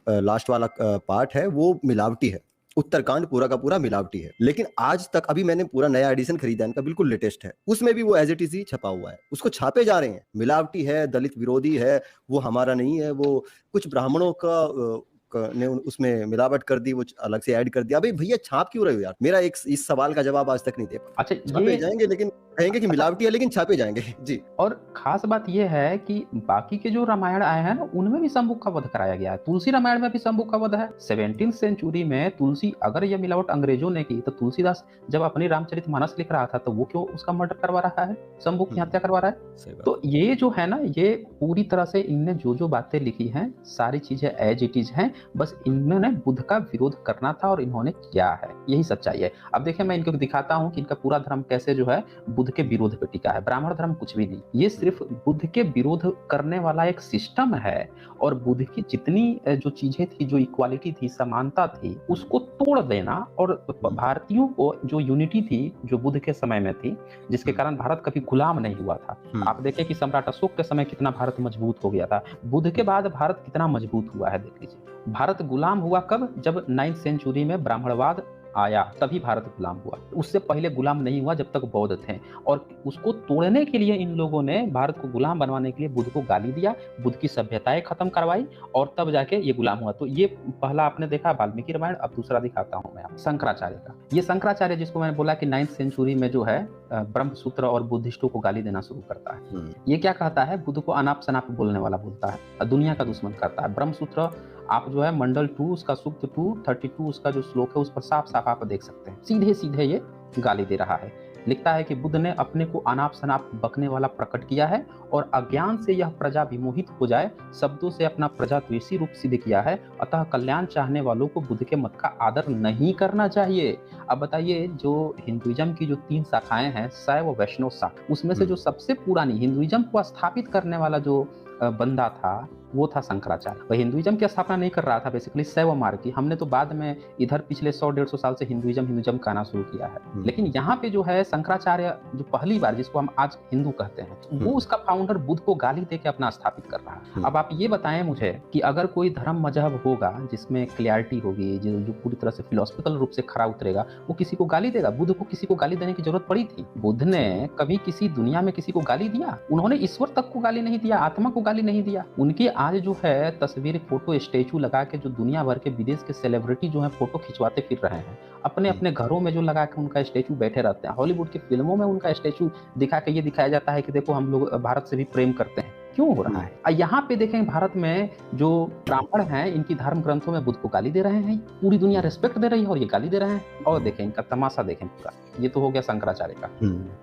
लास्ट वाला पार्ट है वो मिलावटी है, उत्तरकांड पूरा का पूरा मिलावटी है। लेकिन आज तक अभी मैंने पूरा नया एडिशन खरीदा इनका, बिल्कुल लेटेस्ट है, उसमें भी वो एज इट इज ही छपा हुआ है। उसको छापे जा रहे हैं, मिलावटी है, दलित विरोधी है, वो हमारा नहीं है, वो कुछ ब्राह्मणों का ने उसमें मिलावट कर दी, वो अलग से ऐड कर दिया। अबे भैया छाप क्यों रहे हो यार? मेरा एक इस सवाल का जवाब आज तक नहीं दे पाया। अच्छा, छापे जाएंगे लेकिन कहेंगे कि मिलावटी है, लेकिन छापे जाएंगे जी। और खास बात यह है कि बाकी के जो रामायण आए हैं ना उनमें भी शंभु का वध कराया गया है। तुलसी रामायण में भी शंभु का वध है। 17वीं सेंचुरी में तुलसी, अगर यह मिलावट अंग्रेजों ने की तो तुलसीदास जब अपनी रामचरितमानस लिख रहा था तो वो क्यों उसका मर्डर करवा रहा है, शंभु की हत्या करवा रहा है? तो ये जो है ना, ये पूरी तरह से इनने जो बातें लिखी हैं सारी चीजें एज इट इज हैं, बस इन्होंने बुद्ध का विरोध करना था और इन्होंने किया है, यही सच्चाई है। अब देखिए मैं इनको दिखाता हूँ कि इनका पूरा धर्म कैसे जो है बुद्ध के विरोध पे टिका है। ब्राह्मण धर्म कुछ भी नहीं, ये सिर्फ बुद्ध के विरोध करने वाला एक सिस्टम है। और बुद्ध की जितनी जो चीजें थी, जो इक्वालिटी थी, समानता थी, उसको तोड़ देना, और भारतीयों को जो यूनिटी थी जो बुद्ध के समय में थी, जिसके कारण भारत कभी गुलाम नहीं हुआ था। आप देखें कि सम्राट अशोक के समय कितना भारत मजबूत हो गया था, बुद्ध के बाद भारत कितना मजबूत हुआ है, देख लीजिए। भारत गुलाम हुआ कब? जब 9वीं सेंचुरी में ब्राह्मणवाद आया, तभी भारत गुलाम हुआ। उससे पहले गुलाम नहीं हुआ जब तक बौद्ध थे। और उसको तोड़ने के लिए इन लोगों ने भारत को गुलाम बनवाने के लिए बुद्ध को गाली दिया, बुद्ध की सभ्यताएं खत्म करवाई, और तब जाके ये गुलाम हुआ। तो ये पहला आपने देखा वाल्मीकि रामायण। अब दूसरा दिखाता हूं मैं आपको शंकराचार्य का। ये शंकराचार्य जिसको मैंने बोला कि 9वीं सेंचुरी में जो है ब्रह्मसूत्र और बुद्धिस्टों को गाली देना शुरू करता है। ये क्या कहता है? बुद्ध को अनाप शनाप बोलने वाला बोलता है, दुनिया का दुश्मन करता है। ब्रह्मसूत्र आप जो है मंडल 2 उसका सूक्त 232 उसका जो श्लोक है उस पर साफ साफ आप देख सकते हैं, सीधे सीधे ये गाली दे रहा है। लिखता है कि बुद्ध ने अपने को अनाप शनाप बकने वाला प्रकट किया है और अज्ञान से यह प्रजा विमोहित हो जाए, शब्दों से अपना प्रजा द्वेषी रूप सिद्ध किया है, अतः कल्याण चाहने वालों को बुद्ध के मत का आदर नहीं करना चाहिए। अब बताइए, जो हिंदुइज्म की जो 3 शाखाएं हैं, शैव वैष्णव शाखा, उसमें से जो सबसे पुरानी हिंदुइज्म को स्थापित करने वाला जो बंदा था वो था शंकराचार्य। वह हिंदुइज्म की स्थापना नहीं कर रहा था, बेसिकली शैव मार्ग की। हमने तो बाद में इधर पिछले 100-150 साल से हिंदुइज्म कहना शुरू किया है। लेकिन यहाँ पे जो है शंकराचार्य जो पहली बार, जिसको हम आज हिंदू कहते हैं, वो उसका फाउंडर बुद्ध को गाली दे के अपना स्थापित कर रहा है। अब आप ये बताएं मुझे कि अगर कोई धर्म मजहब होगा जिसमें क्लियरिटी होगी, जो पूरी तरह से फिलोसफिकल रूप से खरा उतरेगा, वो किसी को गाली देगा? बुद्ध को किसी को गाली देने की जरूरत पड़ी थी? बुद्ध ने कभी किसी दुनिया में किसी को गाली दिया? उन्होंने ईश्वर तक को गाली नहीं दिया, आत्मा को गाली नहीं दिया। उनकी आज जो है तस्वीर, फोटो, स्टेचू लगा के जो दुनिया भर के विदेश के सेलिब्रिटी जो है फोटो खिंचवाते फिर रहे हैं, अपने अपने घरों में जो लगा के उनका स्टेचू बैठे रहते हैं। हॉलीवुड की फिल्मों में उनका स्टेचू दिखा के ये दिखाया जाता है कि देखो हम लोग भारत से भी प्रेम करते हैं। क्यों हो रहा है? यहाँ पे देखें भारत में जो ब्राह्मण हैं इनकी धर्म ग्रंथों में बुद्ध को गाली दे रहे हैं, पूरी दुनिया रिस्पेक्ट दे रही है और ये गाली दे रहे हैं। और देखें इनका तमाशा देखें पूरा, ये तो हो गया शंकराचार्य का।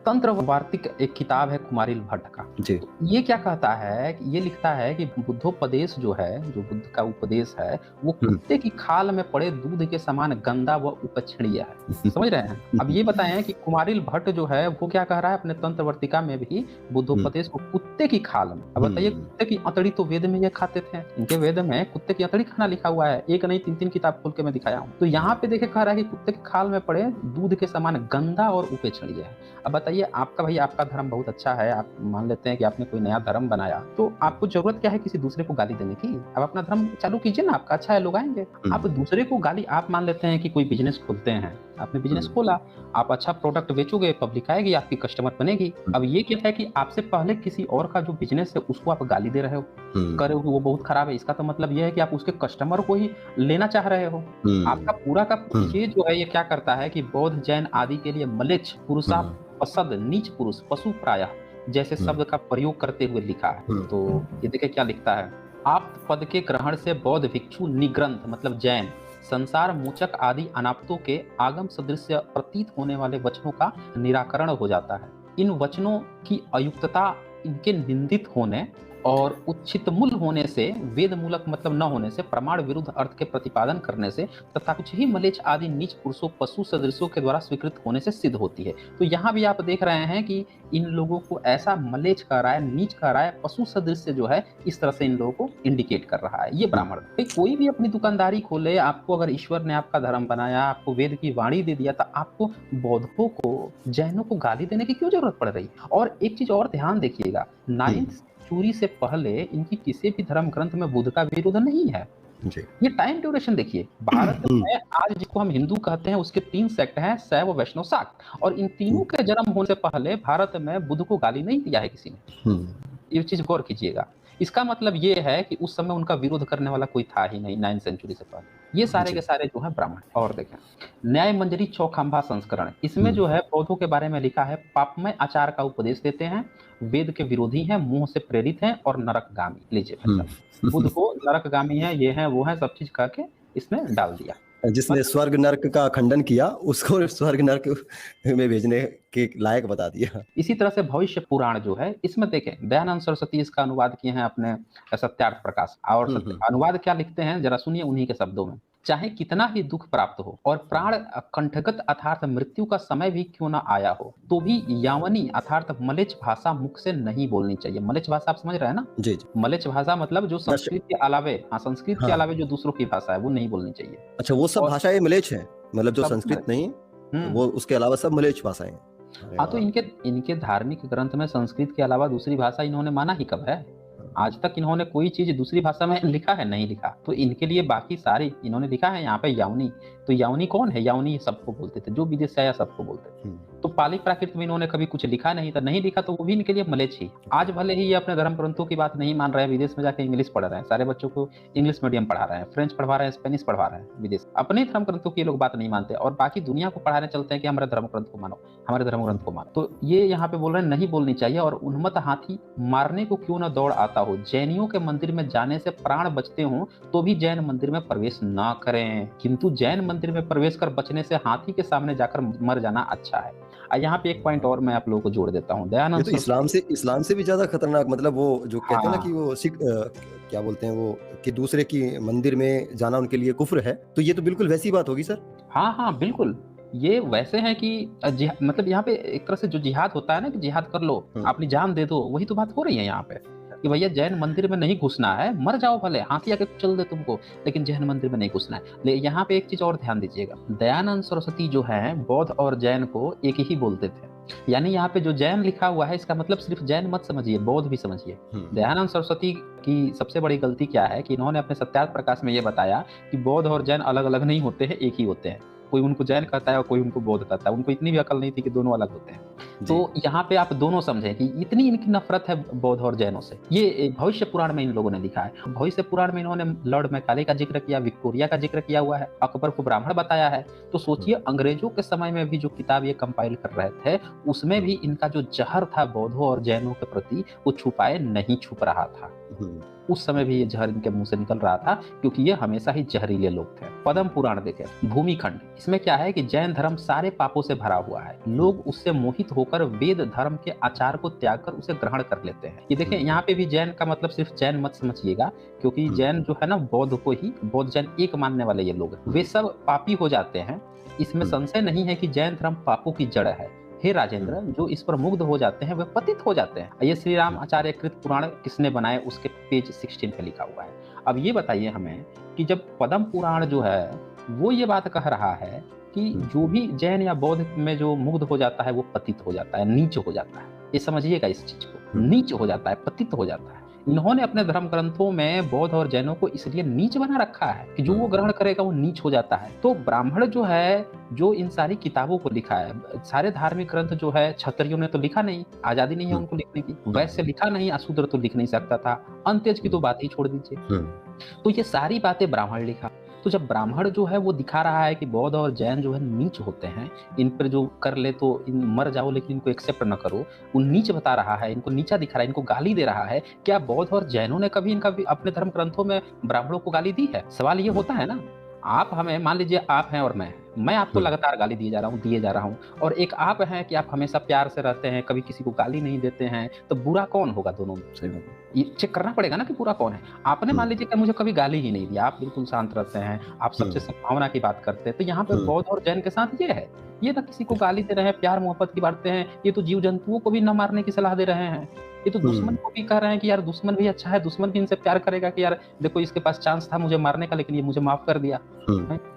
तंत्र वार्तिक एक किताब है कुमारिल भट्ट का, जी। तो ये क्या कहता है, ये लिखता है कि बुद्धोपदेश जो है, जो बुद्ध का उपदेश है, वो कुत्ते की खाल में पड़े दूध के समान गंदा व उपक्षणीय है। समझ रहे हैं? अब ये बताएं कि कुमारिल भट्ट जो है वो क्या कह रहा है अपने तंत्र वर्तिका में भी बुद्धोपदेश को कुत्ते की खाल में। अब बताइए, कुत्ते की अतड़ी तो वेद में ये खाते थे, इनके वेद में कुत्ते की अतड़ी खाना लिखा हुआ है, एक नहीं 3-3 किताब खोल के मैं दिखाया हूँ। तो यहाँ पे देखे कह रहा है कि कुत्ते की खाल में पड़े दूध के समान गंदा और उपेक्षणीय है। अब बताइए, आपका भाई आपका धर्म बहुत अच्छा है, आप मान लेते हैं कि आपने कोई नया धर्म बनाया, तो आपको जरूरत क्या है किसी दूसरे को गाली देने की? आप अपना धर्म चालू कीजिए ना, आपका अच्छा है, लोग आएंगे। आप दूसरे को गाली, आप मान लेते हैं कि कोई बिजनेस खोलते हैं, आपने बिजनेस खोला, आप अच्छा प्रोडक्ट बेचोगे, पब्लिक आएगी, आपकी कस्टमर बनेगी। अब ये क्या है कि आपसे पहले किसी और का जो बिजनेस है उसको आप गाली दे रहे हो, कर रहे हो कि वो बहुत खराब है, इसका तो मतलब ये है कि आप उसके कस्टमर को ही लेना चाह रहे हो। आपका पूरा का ये जो है ये क्या करता है कि बौद्ध, जैन आदि के लिए मलेच्छ, पुरुषापसद, नीच पुरुष, पशु प्रायः जैसे शब्द का प्रयोग करते हुए लिखा है। तो ये देखिए क्या लिखता है, आप पद के ग्रहण से बौद्ध भिक्षु निग्रंथ मतलब जैन संसार मोचक आदि अनाप्तों के आगम सदृश प्रतीत होने वाले वचनों का निराकरण हो जाता है। इन वचनों की अयुक्तता इनके निंदित होने और उच्छित मूल होने से, वेद मूलक मतलब न होने से, प्रमाण विरुद्ध अर्थ के प्रतिपादन करने से तथा कुछ ही मलेच्छ आदि नीच पुरुषों पशु सदृशों के द्वारा स्वीकृत होने से सिद्ध होती है। तो यहाँ भी आप देख रहे हैं कि इन लोगों को ऐसा मलेच्छ कह रहा है, नीच कह रहा है, पशु सदृश जो है इस तरह से इन लोगों को इंडिकेट कर रहा है ये ब्राह्मण। कोई भी अपनी दुकानदारी खोले, आपको अगर ईश्वर ने आपका धर्म बनाया, आपको वेद की वाणी दे दिया, तो आपको बौद्धों को, जैनों को गाली देने की क्यों जरूरत पड़ रही? और एक चीज और ध्यान देखिएगा, 9th सेंचुरी से पहले इनकी किसी भी धर्म ग्रंथ में बुद्ध का विरोध नहीं है। ये टाइम ड्यूरेशन देखिए, भारत में आज जिसको हम हिंदू कहते हैं उसके 3 सेक्ट हैं, शैव, वैष्णव, शाक्त, और इन तीनों के जन्म होने से पहले भारत में बुद्ध को गाली नहीं दिया है किसी ने। ये चीज गौर कीजिएगा। इसका मतलब ये है कि उस समय उनका विरोध करने वाला कोई था ही नहीं 9th सेंचुरी से पहले। ये सारे के सारे जो है ब्राह्मण। और देखें न्याय मंजरी चौखंभा संस्करण, इसमें जो है बौद्धों के बारे में लिखा है, पापमय आचार का उपदेश देते हैं, वेद के विरोधी हैं, मुंह से प्रेरित हैं और नरकगामी। लीजिए बुद्ध को नरकगामी है, ये है वो है, सब चीज कह के इसने डाल दिया। जिसने स्वर्ग नर्क का खंडन किया उसको स्वर्ग नर्क में भेजने के लायक बता दिया। इसी तरह से भविष्य पुराण जो है, इसमें देखें दयानंद सरस्वती इसका अनुवाद किए हैं अपने सत्यार्थ प्रकाश। और अनुवाद क्या लिखते हैं जरा सुनिए उन्हीं के शब्दों में, चाहे कितना ही दुख प्राप्त हो और प्राण कंठगत अर्थात मृत्यु का समय भी क्यों ना आया हो, तो भी यावनी अर्थात मलेच्छ भाषा मुख से नहीं बोलनी चाहिए। मलेच्छ भाषा आप समझ रहे हैं ना? जी। मलेच्छ भाषा मतलब जो संस्कृत के अलावे, संस्कृत के अलावे जो दूसरों की भाषा है वो नहीं बोलनी चाहिए। अच्छा, वो सब भाषाएं मलेच्छ है, मतलब जो संस्कृत नहीं, वो उसके अलावा सब मलेच्छ भाषाएं। हाँ, तो इनके धार्मिक ग्रंथ में संस्कृत के अलावा दूसरी भाषा इन्होंने माना ही कब है? आज तक इन्होंने कोई चीज दूसरी भाषा में लिखा है? नहीं लिखा। तो इनके लिए बाकी सारी इन्होंने लिखा है यहाँ पे यावनी। तो यावनी कौन है? यावनी सबको बोलते थे, जो विदेश से आया सबको बोलते थे। तो पाली प्राकृत में इन्होंने कभी कुछ लिखा नहीं था, नहीं लिखा तो वो भी इनके लिए मलेच्छ ही। आज भले ही ये अपने धर्म ग्रंथों की बात नहीं मान रहे हैं, विदेश में जाकर इंग्लिश पढ़ रहे हैं, सारे बच्चों को इंग्लिश मीडियम पढ़ा रहे हैं, फ्रेंच पढ़वा रहे हैं, स्पेनिश पढ़वा रहे हैं विदेश। अपने धर्म ग्रंथों की लोग बात नहीं मानते और बाकी दुनिया को पढ़ाने चलते हैं कि हमारे धर्म ग्रंथ को मानो, हमारे धर्म ग्रंथ को मानो। तो ये यहाँ पे बोल रहे हैं नहीं बोलनी चाहिए। और उन्मत्त हाथी मारने को क्यों न दौड़ आता हो, जैनियों के मंदिर में जाने से प्राण बचते हो तो भी जैन मंदिर में प्रवेश ना करें, किंतु जैन मंदिर में प्रवेश कर बचने से हाथी के सामने जाकर मर जाना अच्छा है। यहाँ पे एक पॉइंट और मैं आप लोगों को जोड़ देता हूँ, दयानंद, तो इस्लाम से भी ज्यादा खतरनाक, मतलब वो जो कहते हैं ना कि वो सिख क्या बोलते हैं वो, कि दूसरे की मंदिर में जाना उनके लिए कुफ्र है, तो ये तो बिल्कुल वैसी बात होगी सर। हाँ बिल्कुल, ये वैसे है कि मतलब यहाँ पे एक तरह से जो जिहाद होता है ना कि जिहाद कर लो, अपनी जान दे दो, वही तो बात हो रही है यहाँ पे कि भैया जैन मंदिर में नहीं घुसना है, मर जाओ भले, हाथी आके चल दे तुमको, लेकिन जैन मंदिर में नहीं घुसना है। लेकिन यहाँ पे एक चीज और ध्यान दीजिएगा, दयानंद सरस्वती जो है बौद्ध और जैन को एक ही बोलते थे। यानी यहाँ पे जो जैन लिखा हुआ है इसका मतलब सिर्फ जैन मत समझिए, बौद्ध भी समझिए। दयानंद सरस्वती की सबसे बड़ी गलती क्या है कि इन्होंने अपने सत्यार्थ प्रकाश में ये बताया कि बौद्ध और जैन अलग अलग नहीं होते हैं, एक ही होते हैं। कोई उनको जैन कहता है और कोई उनको बौद्ध कहता है। उनको इतनी भी अकल नहीं थी कि दोनों अलग होते हैं। जी। तो यहाँ पे आप दोनों समझें कि इतनी इनकी नफरत है बौद्ध और जैनों से। ये भविष्य पुराण में इन लोगों ने लिखा है। भविष्य पुराण में इन्होंने लॉर्ड मैकाले का जिक्र किया, विक्टोरिया का जिक्र किया हुआ है, अकबर को ब्राह्मण बताया है। तो सोचिए अंग्रेजों के समय में भी जो किताब ये कंपाइल कर रहे थे, उसमें भी इनका जो जहर था बौद्धों और जैनों के प्रति, वो छुपाए नहीं छुप रहा था। उस समय भी ये जहर इनके मुंह से निकल रहा था, क्योंकि ये हमेशा ही जहरीले लोग थे। पद्म पुराण देखें, भूमिखंड, इसमें क्या है कि जैन धर्म सारे पापों से भरा हुआ है। लोग उससे मोहित होकर वेद धर्म के आचार को त्याग कर उसे ग्रहण कर लेते हैं। ये देखें, यहाँ पे भी जैन का मतलब सिर्फ जैन मत समझिएगा, क्योंकि जैन जो है ना, बौद्ध को ही बौद्ध जैन एक मानने वाले ये लोग हैं। वे सब पापी हो जाते हैं। इसमें संशय नहीं है कि जैन धर्म पापों की जड़ है। हे राजेंद्र, जो इस पर मुग्ध हो जाते हैं वे पतित हो जाते हैं। ये श्री राम आचार्य कृत पुराण किसने बनाए, उसके पेज 16 पे लिखा हुआ है। अब ये बताइए हमें कि जब पद्म पुराण जो है वो ये बात कह रहा है कि जो भी जैन या बौद्ध में जो मुग्ध हो जाता है वो पतित हो जाता है, नीच हो जाता है। ये समझिएगा इस चीज को, नीच हो जाता है, पतित हो जाता है। इन्होंने अपने धर्म ग्रंथों में बौद्ध और जैनों को इसलिए नीच बना रखा है कि जो वो ग्रहण करेगा वो नीच हो जाता है। तो ब्राह्मण जो है, जो इन सारी किताबों को लिखा है, सारे धार्मिक ग्रंथ जो है क्षत्रियों ने तो लिखा नहीं, आजादी नहीं है उनको लिखने की, वैश्य लिखा नहीं, अशूद्र तो लिख नहीं सकता था, अंत्यज की तो बात ही छोड़ दीजिए। तो ये सारी बातें ब्राह्मण लिखा। तो जब ब्राह्मण जो है वो दिखा रहा है कि बौद्ध और जैन जो है नीच होते हैं, इन पर जो कर ले तो इन मर जाओ लेकिन इनको एक्सेप्ट न करो, वो नीच बता रहा है, इनको नीचा दिखा रहा है, इनको गाली दे रहा है। क्या बौद्ध और जैनों ने कभी इनका अपने धर्म ग्रंथों में ब्राह्मणों को गाली दी है? सवाल ये होता है ना। आप हमें, मान लीजिए आप हैं और मैं आपको लगातार गाली दिए जा रहा हूँ, और एक आप हैं कि आप हमेशा प्यार से रहते हैं, कभी किसी को गाली नहीं देते हैं, तो बुरा कौन होगा दोनों में? सही बात है। ये चेक करना पड़ेगा ना कि बुरा कौन है। आपने मान लीजिए कि मुझे कभी गाली ही नहीं दिया, आप बिल्कुल शांत रहते हैं, आप सबसे सद्भावना की बात करते हैं, तो यहाँ पे बौद्ध और जैन के साथ ये है। ये ना किसी को गाली दे रहे हैं, प्यार मोहब्बत की बातें हैं, ये तो जीव जंतुओं को भी न मारने की सलाह दे रहे हैं। ये तो दुश्मन को भी कह रहे हैं कि यार दुश्मन भी अच्छा है, दुश्मन भी इनसे प्यार करेगा कि यार देखो इसके पास चांस था मुझे मारने का, लेकिन ये मुझे माफ कर दिया।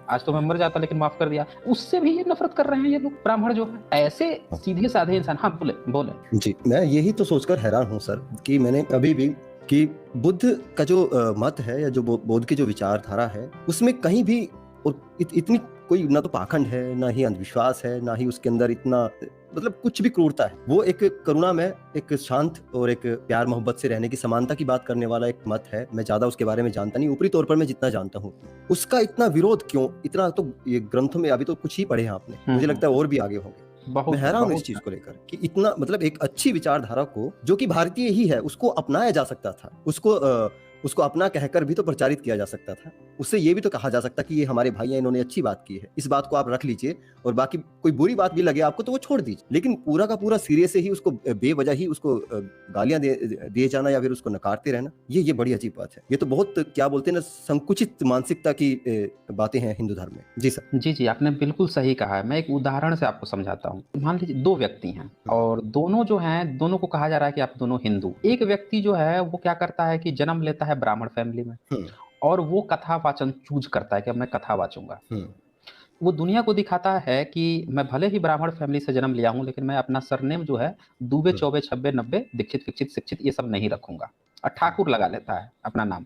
आज तो मैं मर जाता लेकिन माफ कर दिया। उससे भी ये नफरत कर रहे हैं ये लोग ब्राह्मण जो है। ऐसे सीधे साधे इंसान। हाँ बोले। जी, मैं यही तो सोचकर हैरान हूँ सर कि मैंने अभी भी कि बुद्ध का जो मत है या जो बौद्ध की जो विचारधारा है, उसमें कहीं भी और इतनी कोई ना तो पाखंड है, ना ही अंधविश्वास है, ना ही उसके अंदर इतना मतलब कुछ भी क्रूरता है। वो एक करुणा में एक शांत और एक प्यार मोहब्बत से रहने की समानता की बात करने वाला एक मत है। मैं ज्यादा उसके बारे में जानता नहीं, ऊपरी तौर पर मैं जितना जानता हूँ। उसका इतना विरोध क्यों? इतना तो ये ग्रंथों में अभी तो कुछ ही पढ़े हैं आपने, मुझे लगता है और भी आगे होंगे। मैं हैरान हूँ इस चीज को लेकर कि इतना मतलब एक अच्छी विचारधारा को, जो कि भारतीय ही है, उसको अपनाया जा सकता था, उसको अपना कहकर भी तो प्रचारित किया जा सकता था। उससे ये भी तो कहा जा सकता कि ये हमारे भाई हैं, इन्होंने अच्छी बात की है, इस बात को आप रख लीजिए, और बाकी कोई बुरी बात भी लगे आपको तो वो छोड़ दीजिए। लेकिन पूरा का पूरा सिरे से ही उसको बेवजह ही उसको गालियां दिए जाना या फिर उसको नकारते रहना, ये बड़ी अजीब बात है। ये तो बहुत क्या बोलते हैं ना, संकुचित मानसिकता की बातें हैं हिंदू धर्म में। जी सर। जी, आपने बिल्कुल सही कहा है। मैं एक उदाहरण से आपको समझाता हूँ। मान लीजिए दो व्यक्ति हैं और दोनों जो हैं, दोनों को कहा जा रहा है कि आप दोनों हिंदू। एक व्यक्ति जो है वो क्या करता है कि जन्म लेता है ब्राह्मण फैमिली में, और वो कथा वाचन चूज करता है कि अब मैं कथा वाचूंगा। वो दुनिया को दिखाता है कि मैं भले ही ब्राह्मण फैमिली से जन्म लिया हूं, लेकिन मैं अपना सरनेम जो है दुबे चौबे छब्बे नब्बे दीक्षित विक्षित शिक्षित ये सब नहीं रखूंगा, और ठाकुर लगा लेता है अपना नाम,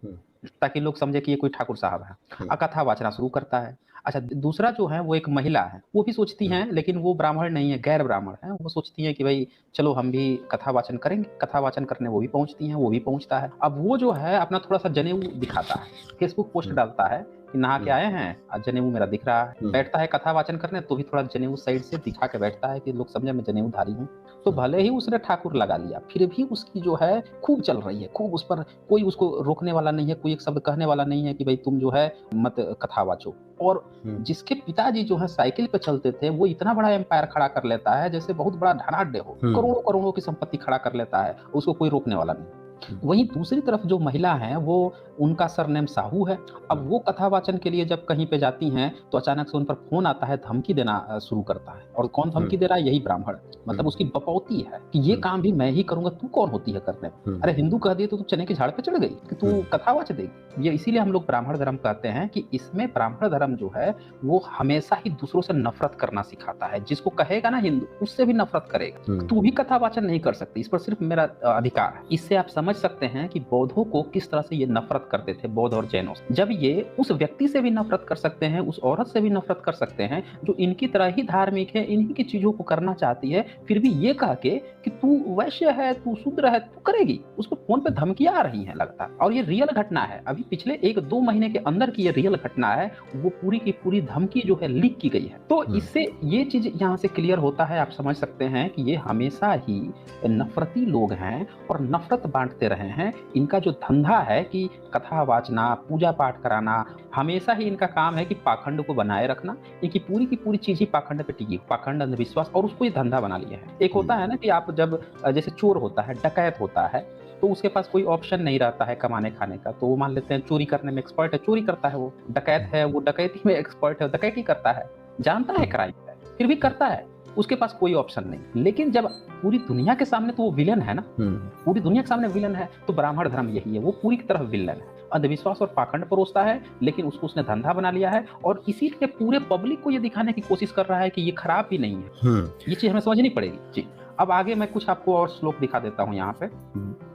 ताकि लोग समझे कि ये कोई ठाकुर साहब है, और कथा वाचना शुरू करता है। अच्छा, दूसरा जो है वो एक महिला है, वो भी सोचती हैं, लेकिन वो ब्राह्मण नहीं है, गैर ब्राह्मण है। वो सोचती हैं कि भाई चलो हम भी कथा वाचन करेंगे। कथा वाचन करने वो भी पहुंचती हैं, वो भी पहुंचता है। अब वो जो है अपना थोड़ा सा जनेऊ दिखाता है, फेसबुक पोस्ट डालता है कि नहा के आए हैं, आज जनेऊ मेरा दिख रहा है। बैठता है कथा वाचन करने, तो भी थोड़ा जनेऊ साइड से दिखा के बैठता है कि लोग समझे मैं जनेऊधारी हूँ। तो भले ही उसने ठाकुर लगा लिया, फिर भी उसकी जो है खूब चल रही है, खूब उस पर कोई उसको रोकने वाला नहीं है, कोई एक शब्द कहने वाला नहीं है कि भाई तुम जो है मत कथा वाचो। और जिसके पिताजी जो है साइकिल पे चलते थे, वो इतना बड़ा एम्पायर खड़ा कर लेता है जैसे बहुत बड़ा धनाढ्य हो, करोड़ों करोड़ों की संपत्ति खड़ा कर लेता है, उसको कोई रोकने वाला नहीं। वहीं दूसरी तरफ जो महिला है, वो उनका सरनेम साहू है। अब वो कथावाचन के लिए जब कहीं पे जाती हैं, तो अचानक से उन पर फोन आता है, धमकी देना शुरू करता है। और कौन धमकी दे रहा है? यही ब्राह्मण। मतलब उसकी बपौती है कि ये काम भी मैं ही करूंगा, तू कौन होती है करने? अरे हिंदू कह दिए तो तू चने के झाड़ पे चढ़ गई कि तू कथावाच देगी। ये इसीलिए हम लोग ब्राह्मण धर्म कहते हैं कि इसमें ब्राह्मण धर्म जो है वो हमेशा ही दूसरों से नफरत करना सिखाता है। जिसको कहेगा ना हिंदू, उससे भी नफरत करेगा। तू भी कथावाचन नहीं कर सकती, इस पर सिर्फ मेरा अधिकार है। इससे आप समझ समझ सकते हैं कि बौद्धों को किस तरह से ये नफरत करते थे, बौद्ध और जैनों से। जब ये उस व्यक्ति से भी नफरत कर सकते हैं, उस औरत से भी नफरत कर सकते हैं जो इनकी तरह ही धार्मिक है, इन्हीं की चीजों को करना चाहती है, फिर भी ये कह के कि तू वैश्य है, तू शूद्र है, तू करेगी, उसको फोन पे धमकियां आ रही हैं लगातार। और ये रियल घटना है, अभी पिछले 1-2 महीने के अंदर की ये रियल घटना है, वो पूरी की पूरी धमकी जो है लीक की गई है। तो इससे ये चीज यहाँ से क्लियर होता है, आप समझ सकते हैं कि ये हमेशा ही नफरती लोग हैं और नफरत बांटते रहे हैं। इनका जो धंधा है कि कथा वाचना, पूजा पाठ कराना, हमेशा ही इनका काम है कि पाखंड को बनाए रखना। इनकी पूरी की पूरी चीज ही पाखंड पे टिकी, पाखंड, अंधविश्वास, और उसको ये धंधा बना लिया है। एक होता है ना कि आप जब जैसे चोर होता है, डकैत होता है, तो उसके पास कोई ऑप्शन नहीं रहता है कमाने खाने का, तो वो मान लेते हैं चोरी करने में एक्सपर्ट है, चोरी करता है। वो डकैत है, वो डकैती में एक्सपर्ट है, डकैती करता है, जानता है क्राइम है, फिर भी करता है, उसके पास कोई ऑप्शन नहीं। लेकिन जब पूरी दुनिया के सामने, तो वो विलन है ना, पूरी दुनिया के सामने विलन है, तो ब्राह्मण धर्म यही है, वो पूरी तरह विलन है, अंधविश्वास और पाखंड परोसता है, लेकिन उसको उसने धंधा बना लिया है और इसीलिए पूरे पब्लिक को ये दिखाने की कोशिश कर रहा है कि ये खराब भी नहीं है। ये चीज हमें समझनी पड़ेगी जी। अब आगे मैं कुछ आपको और श्लोक दिखा देता हूँ यहाँ पे।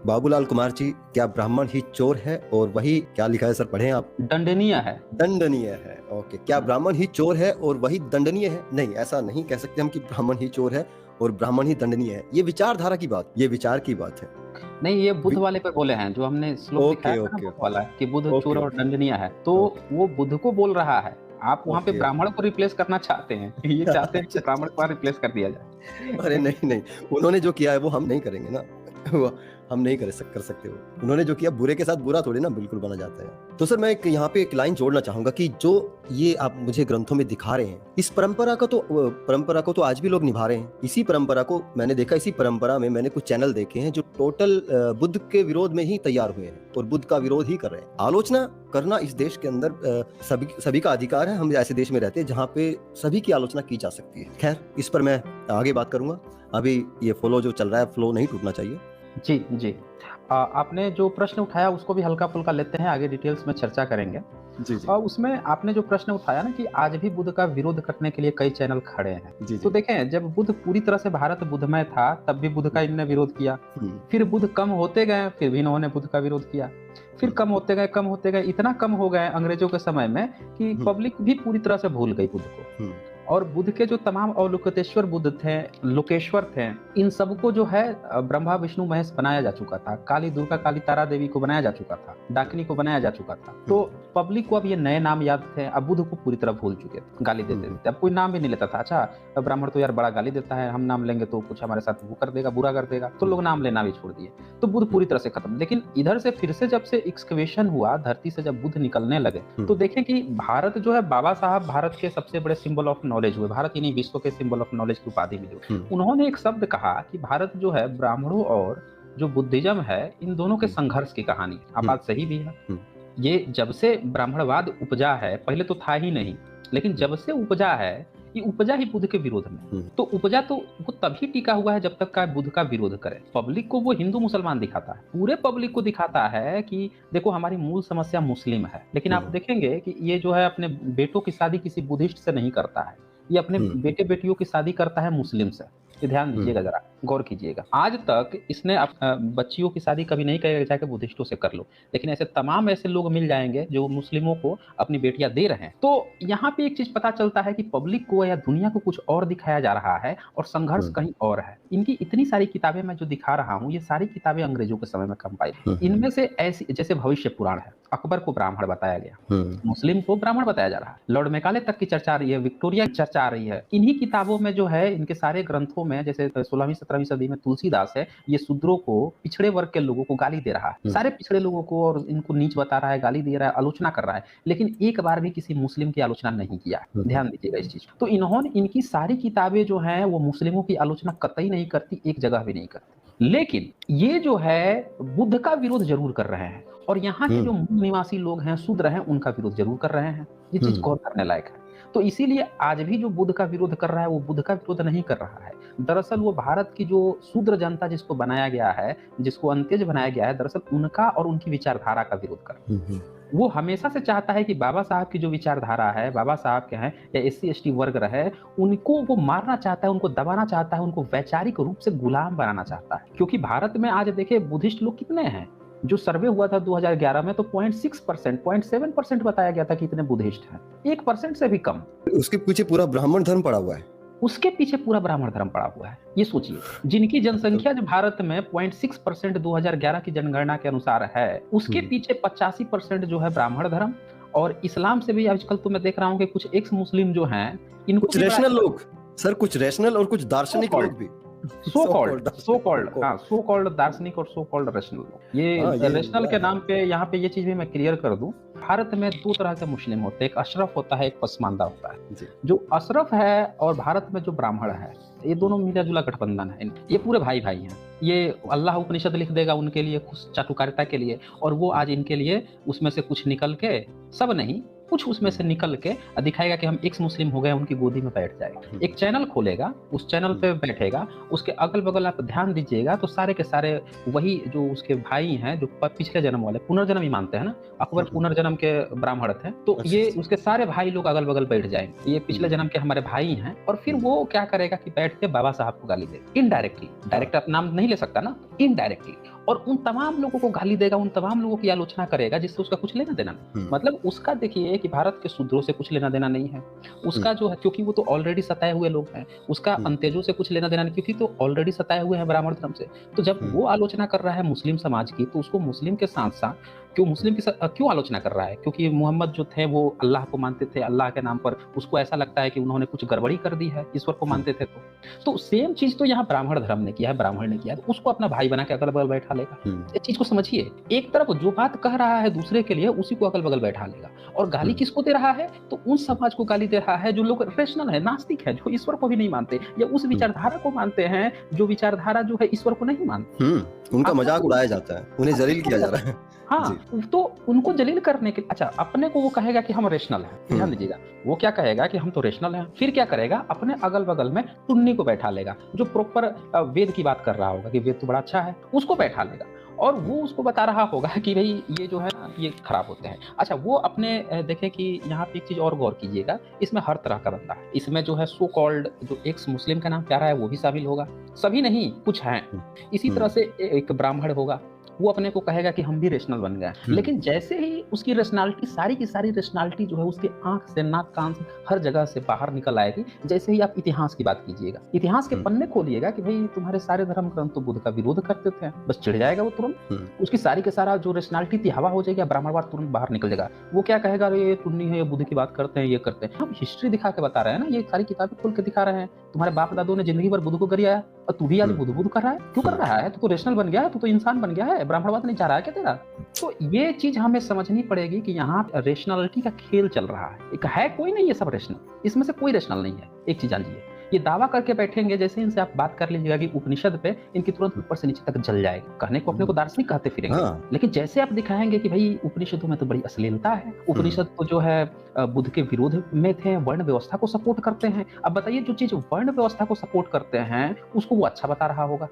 बाबूलाल कुमार जी, क्या ब्राह्मण ही चोर है और वही, क्या लिखा है सर, पढ़ें आप? दंडनीय है। दंडनीय है, ओके। क्या ब्राह्मण ही चोर है और वही दंडनीय है? नहीं, ऐसा नहीं कह सकते हम कि ब्राह्मण ही चोर है और ब्राह्मण ही दंडनीय है। ये विचारधारा की बात, ये विचार की बात है। नहीं, ये बुद्ध वाले पे बोले हैं, जो हमने श्लोक दिखाया था ना बुद्ध वाला, कि बुद्ध चोर और दंडनीय है, तो वो बुद्ध को बोल रहा है। आप वहाँ पे ब्राह्मण को रिप्लेस करना चाहते हैं, ये चाहते हैं कि ब्राह्मण को रिप्लेस कर दिया जाए। अरे नहीं, उन्होंने जो किया है वो हम नहीं करेंगे ना, वो हम नहीं कर सकते हो। उन्होंने जो किया, बुरे के साथ बुरा थोड़ी ना बिल्कुल बना जाता है। तो सर मैं यहाँ पे एक लाइन जोड़ना चाहूंगा कि जो ये आप मुझे ग्रंथों में दिखा रहे हैं, इस परंपरा को तो आज भी लोग निभा रहे हैं। इसी परंपरा को मैंने देखा, इसी परंपरा में मैंने कुछ चैनल देखे हैं जो टोटल बुद्ध के विरोध में ही तैयार हुए हैं और बुद्ध का विरोध ही कर रहे हैं। आलोचना करना इस देश के अंदर सभी का अधिकार है। हम ऐसे देश में रहते हैं जहाँ पे सभी की आलोचना की जा सकती है। खैर, इस पर मैं आगे बात करूंगा। अभी ये फ्लो जो चल रहा है, फ्लो नहीं टूटना चाहिए। जी। आपने जो प्रश्न उठाया उसको भी हल्का फुल्का लेते हैं, आगे डिटेल्स में चर्चा करेंगे। जी। और उसमें आपने जो प्रश्न उठाया ना कि आज भी बुद्ध का विरोध करने के लिए कई चैनल खड़े हैं। जी। तो देखें, जब बुद्ध पूरी तरह से भारत बुद्धमय था, तब भी बुद्ध का इन्होंने विरोध किया। फिर बुद्ध कम होते गए, फिर भी इन्होंने बुद्ध का विरोध किया। फिर कम होते गए, इतना कम हो गए अंग्रेजों के समय में कि पब्लिक भी पूरी तरह से भूल गई बुद्ध को। और बुद्ध के जो तमाम अवलोकितेश्वर बुद्ध थे, लोकेश्वर थे, इन सबको जो है ब्रह्मा विष्णु महेश बनाया जा चुका था, काली दुर्गा काली तारा देवी को बनाया जा चुका था, डाकिनी को बनाया जा चुका था। तो पब्लिक को अब ये नए नाम याद थे, अब बुद्ध को पूरी तरह भूल चुके थे, गाली देते थे, अब कोई नाम भी नहीं लेता था। अच्छा, ब्राह्मण तो यार बड़ा गाली देता है, हम नाम लेंगे तो कुछ हमारे साथ वो कर देगा, बुरा कर देगा, तो लोग नाम लेना भी छोड़ दिए। तो बुद्ध पूरी तरह से खत्म। लेकिन इधर से फिर से जब से एक्सकवेशन हुआ, धरती से जब बुद्ध निकलने लगे, तो देखें कि भारत जो है, बाबा साहब भारत के सबसे बड़े सिंबल ऑफ नॉलेज हुए, भारत यानी विश्व के सिंबल ऑफ नॉलेज की उपाधि मिली। उन्होंने एक शब्द कहा कि भारत जो है ब्राह्मणों और जो बुद्धिज्म है, इन दोनों के संघर्ष की कहानी। अब बात सही भी है। ये जब से ब्राह्मणवाद उपजा है, पहले तो था ही नहीं, लेकिन जब से उपजा है, ये उपजा ही बुद्ध के विरोध में। तो उपजा तो वो तभी टिका हुआ है जब तक का बुद्ध का विरोध करे। पब्लिक को वो हिंदू मुसलमान दिखाता है, पूरे पब्लिक को दिखाता है कि देखो हमारी मूल समस्या मुस्लिम है। लेकिन आप देखेंगे कि ये जो है अपने बेटों की शादी किसी बुद्धिस्ट से नहीं करता है, ये अपने बेटे बेटियों की शादी करता है मुस्लिम से। ये ध्यान दीजिएगा, जरा गौर कीजिएगा। आज तक इसने बच्चियों की शादी कभी नहीं करेगा जाके बुद्धिस्टों से कर लो, लेकिन ऐसे तमाम ऐसे लोग मिल जाएंगे जो मुस्लिमों को अपनी बेटियां दे रहे हैं। तो यहाँ पे एक चीज पता चलता है कि पब्लिक को या दुनिया को कुछ और दिखाया जा रहा है और संघर्ष कहीं और है। इनकी इतनी सारी किताबें मैं जो दिखा रहा हूँ, ये सारी किताबें अंग्रेजों के समय में कंपाइल। इनमें से ऐसी, जैसे भविष्य पुराण है, अकबर को ब्राह्मण बताया गया, मुस्लिम को ब्राह्मण बताया जा रहा है, लॉर्ड मैकाले तक की चर्चा आ रही है, विक्टोरिया की चर्चा आ रही है। इन्हीं किताबों में जो है, इनके सारे ग्रंथों में, जैसे 16वीं 17वीं सदी में तुलसीदास है, ये शूद्रों को, पिछड़े वर्ग के लोगों को गाली दे रहा है, सारे पिछड़े लोगों को, और इनको नीच बता रहा है, गाली दे रहा है, आलोचना कर रहा है, लेकिन एक बार भी किसी मुस्लिम की आलोचना नहीं किया। ध्यान दीजिएगा इस चीज। तो इन्होंने, इनकी सारी किताबें जो हैं वो मुस्लिमों की आलोचना कतई नहीं करती, एक जगह भी नहीं करती। लेकिन ये जो है बुद्ध का विरोध जरूर कर रहे हैं, और यहाँ के जो मूल निवासी लोग हैं, शूद्र हैं, उनका विरोध जरूर कर रहे हैं। ये चीज गौर करने लायक है। तो इसीलिए आज भी जो बुद्ध का विरोध कर रहा है, वो बुद्ध का विरोध नहीं कर रहा है। दरअसल वो भारत की जो शूद्र जनता जिसको बनाया गया है, जिसको अंत्यज बनाया गया है, दरअसल उनका और उनकी विचारधारा का विरोध कर रहा है। वो हमेशा से चाहता है कि बाबा साहब की जो विचारधारा है, बाबा साहब के हैं या एससी-एसटी वर्ग रहे, उनको वो मारना चाहता है, उनको दबाना चाहता है, उनको वैचारिक रूप से गुलाम बनाना चाहता है। क्योंकि भारत में आज देखिए बुद्धिस्ट लोग कितने हैं? जो सर्वे हुआ था 2011 में तो 0.6%, 0.7% बताया गया था कि इतने बुद्धिस्ट हैं। 1% से भी कम। उसके पीछे पूरा ब्राह्मण धर्म पड़ा हुआ है। उसके पीछे पूरा ब्राह्मण धर्म पड़ा हुआ है। ये सोचिए, जिनकी जनसंख्या जो भारत में 0.6% 2011 की जनगणना के अनुसार है, उसके पीछे 85% जो है ब्राह्मण धर्म, और इस्लाम से भी आजकल तो मैं देख रहा हूँ कि कुछ एक्स मुस्लिम जो हैं, इनको कुछ रैशनल लोग, सर कुछ रैशनल और कुछ दार्शनिक लोग भी। सो कॉल्ड दार्शनिक और सो कॉल्ड रैशनल। ये रैशनल के नाम पे यहाँ पे ये चीज भी मैं क्लियर कर दूं, भारत में दो तरह के मुस्लिम होते हैं, एक अशरफ होता है, एक पसमानदा होता है। जो अशरफ है और भारत में जो ब्राह्मण है, ये दोनों मिला जुला गठबंधन है। ये पूरे भाई भाई हैं। ये अल्लाह उपनिषद लिख देगा उनके लिए, कुछ चाटुकारिता के लिए, और वो आज इनके लिए उसमें से कुछ निकल के, सब नहीं कुछ उसमें से निकल के दिखाएगा कि हम एक्स मुस्लिम हो गए, उनकी गोदी में बैठ जाएगा। एक चैनल खोलेगा, उस चैनल पे बैठेगा, उसके अगल बगल आप ध्यान दीजिएगा तो सारे के सारे वही जो उसके भाई हैं, जो पिछले जन्म वाले, पुनर्जन्म ही मानते हैं ना, अकबर पुनर्जन्म के ब्राह्मण थे, तो ये उसके सारे भाई लोग अगल बगल बैठ जाएंगे, ये पिछले जन्म के हमारे भाई हैं। और फिर वो क्या करेगा कि बैठ के बाबा साहब को गाली देगा, इनडायरेक्टली। डायरेक्ट आप नाम नहीं ले सकता ना, इनडायरेक्टली। और उन तमाम लोगों को गाली देगा, उन तमाम लोगों की आलोचना करेगा जिससे उसका कुछ लेना देना नहीं। मतलब उसका देखिए कि भारत के शूद्रों से कुछ लेना देना नहीं है उसका, जो है क्योंकि वो तो ऑलरेडी सताए हुए लोग हैं। उसका अंतेजों से कुछ लेना देना नहीं, क्योंकि तो ऑलरेडी सताए हुए हैं ब्राह्मण धर्म से। तो जब वो आलोचना कर रहा है मुस्लिम समाज की, तो उसको मुस्लिम के साथ साथ क्यों मुस्लिम के साथ क्यों आलोचना कर रहा है? क्योंकि मोहम्मद जो थे वो अल्लाह को मानते थे, अल्लाह के नाम पर उसको ऐसा लगता है कि उन्होंने कुछ गड़बड़ी कर दी है, ईश्वर को मानते थे। तो सेम चीज तो यहाँ ब्राह्मण धर्म ने किया है, ब्राह्मण ने किया है, तो उसको अपना भाई बना के अगल बगल बैठा लेगा। इस चीज को समझिए, एक तरफ जो बात कह रहा है दूसरे के लिए, उसी को अगल बगल बैठा लेगा। और गाली किसको दे रहा है? तो उन समाज को गाली दे रहा है जो लोग रेशनल है, नास्तिक है, जो ईश्वर को भी नहीं मानते, या उस विचारधारा को मानते हैं जो विचारधारा जो है ईश्वर को नहीं मानते। उनका मजाक उड़ाया जाता है, उन्हें जलील किया जा रहा है। हाँ, तो उनको जलील करने के, अच्छा अपने को वो कहेगा कि हम रेशनल हैं, ध्यान दीजिएगा, वो क्या कहेगा कि हम तो रेशनल हैं, फिर क्या करेगा, अपने अगल बगल में टुन्नी को बैठा लेगा, जो प्रॉपर वेद की बात कर रहा होगा कि वेद तो बड़ा अच्छा है, उसको बैठा लेगा, और वो उसको बता रहा होगा कि भाई ये जो है ये खराब होते हैं। अच्छा, वो अपने देखें कि यहाँ पे एक चीज और गौर कीजिएगा, इसमें हर तरह का बंदा है, इसमें जो है सो कॉल्ड जो एक्स मुस्लिम का नाम प्यारा है वो भी शामिल होगा, सभी नहीं कुछ हैं। इसी तरह से एक ब्राह्मण होगा, वो अपने को कहेगा कि हम भी रेशनल बन गए, लेकिन जैसे ही उसकी रेशनलिटी, सारी की सारी रेशनलिटी जो है उसके आंख से, नाक, कान से, हर जगह से बाहर निकल आएगी। जैसे ही आप इतिहास की बात कीजिएगा, इतिहास के पन्ने खोलिएगा कि भाई तुम्हारे सारे धर्म ग्रंथ तो बुद्ध का विरोध करते थे, बस चिढ़ जाएगा वो तुरंत, उसकी सारी के सारा जो रेशनलिटी थी हवा हो जाएगी, ब्राह्मणवाद तुरंत बाहर निकल जाएगा। वो क्या कहेगा, अरे ये टुन्नी है, ये बुद्ध की बात करते हैं, ये करते हैं। हम हिस्ट्री दिखा के बता रहे हैं ना, ये सारी किताबें खोल के दिखा रहे हैं, तुम्हारे बाप दादों ने जिंदगी भर बुद्ध को गरियाया और तू भी आज बुद्ध बुद्ध कर रहा है, क्यों कर रहा है? तो रेशनल बन गया है, तो इंसान बन गया है, ब्राह्मणवाद नहीं चाह रहा है क्या तेरा? तो ये चीज हमें समझनी पड़ेगी कि यहाँ रेशनलिटी का खेल चल रहा है, एक है कोई नहीं, ये सब रेशनल, इसमें से कोई रेशनल नहीं है। एक चीज जानिए, ये दावा करके बैठेंगे, जैसे इनसे आप बात कर लीजिएगा कि उपनिषद पे, इनकी तुरंत ऊपर से नीचे तक जल जाएगी। कहने को अपने को दार्शनिक कहते फिरेंगे, लेकिन जैसे आप दिखाएंगे कि भाई उपनिषदों में तो बड़ी अश्लीलता है, उपनिषद तो जो है बुद्ध के विरोध में थे, वर्ण व्यवस्था को सपोर्ट करते हैं। अब बताइए, जो चीज वर्ण व्यवस्था को सपोर्ट करते हैं उसको वो अच्छा बता रहा होगा।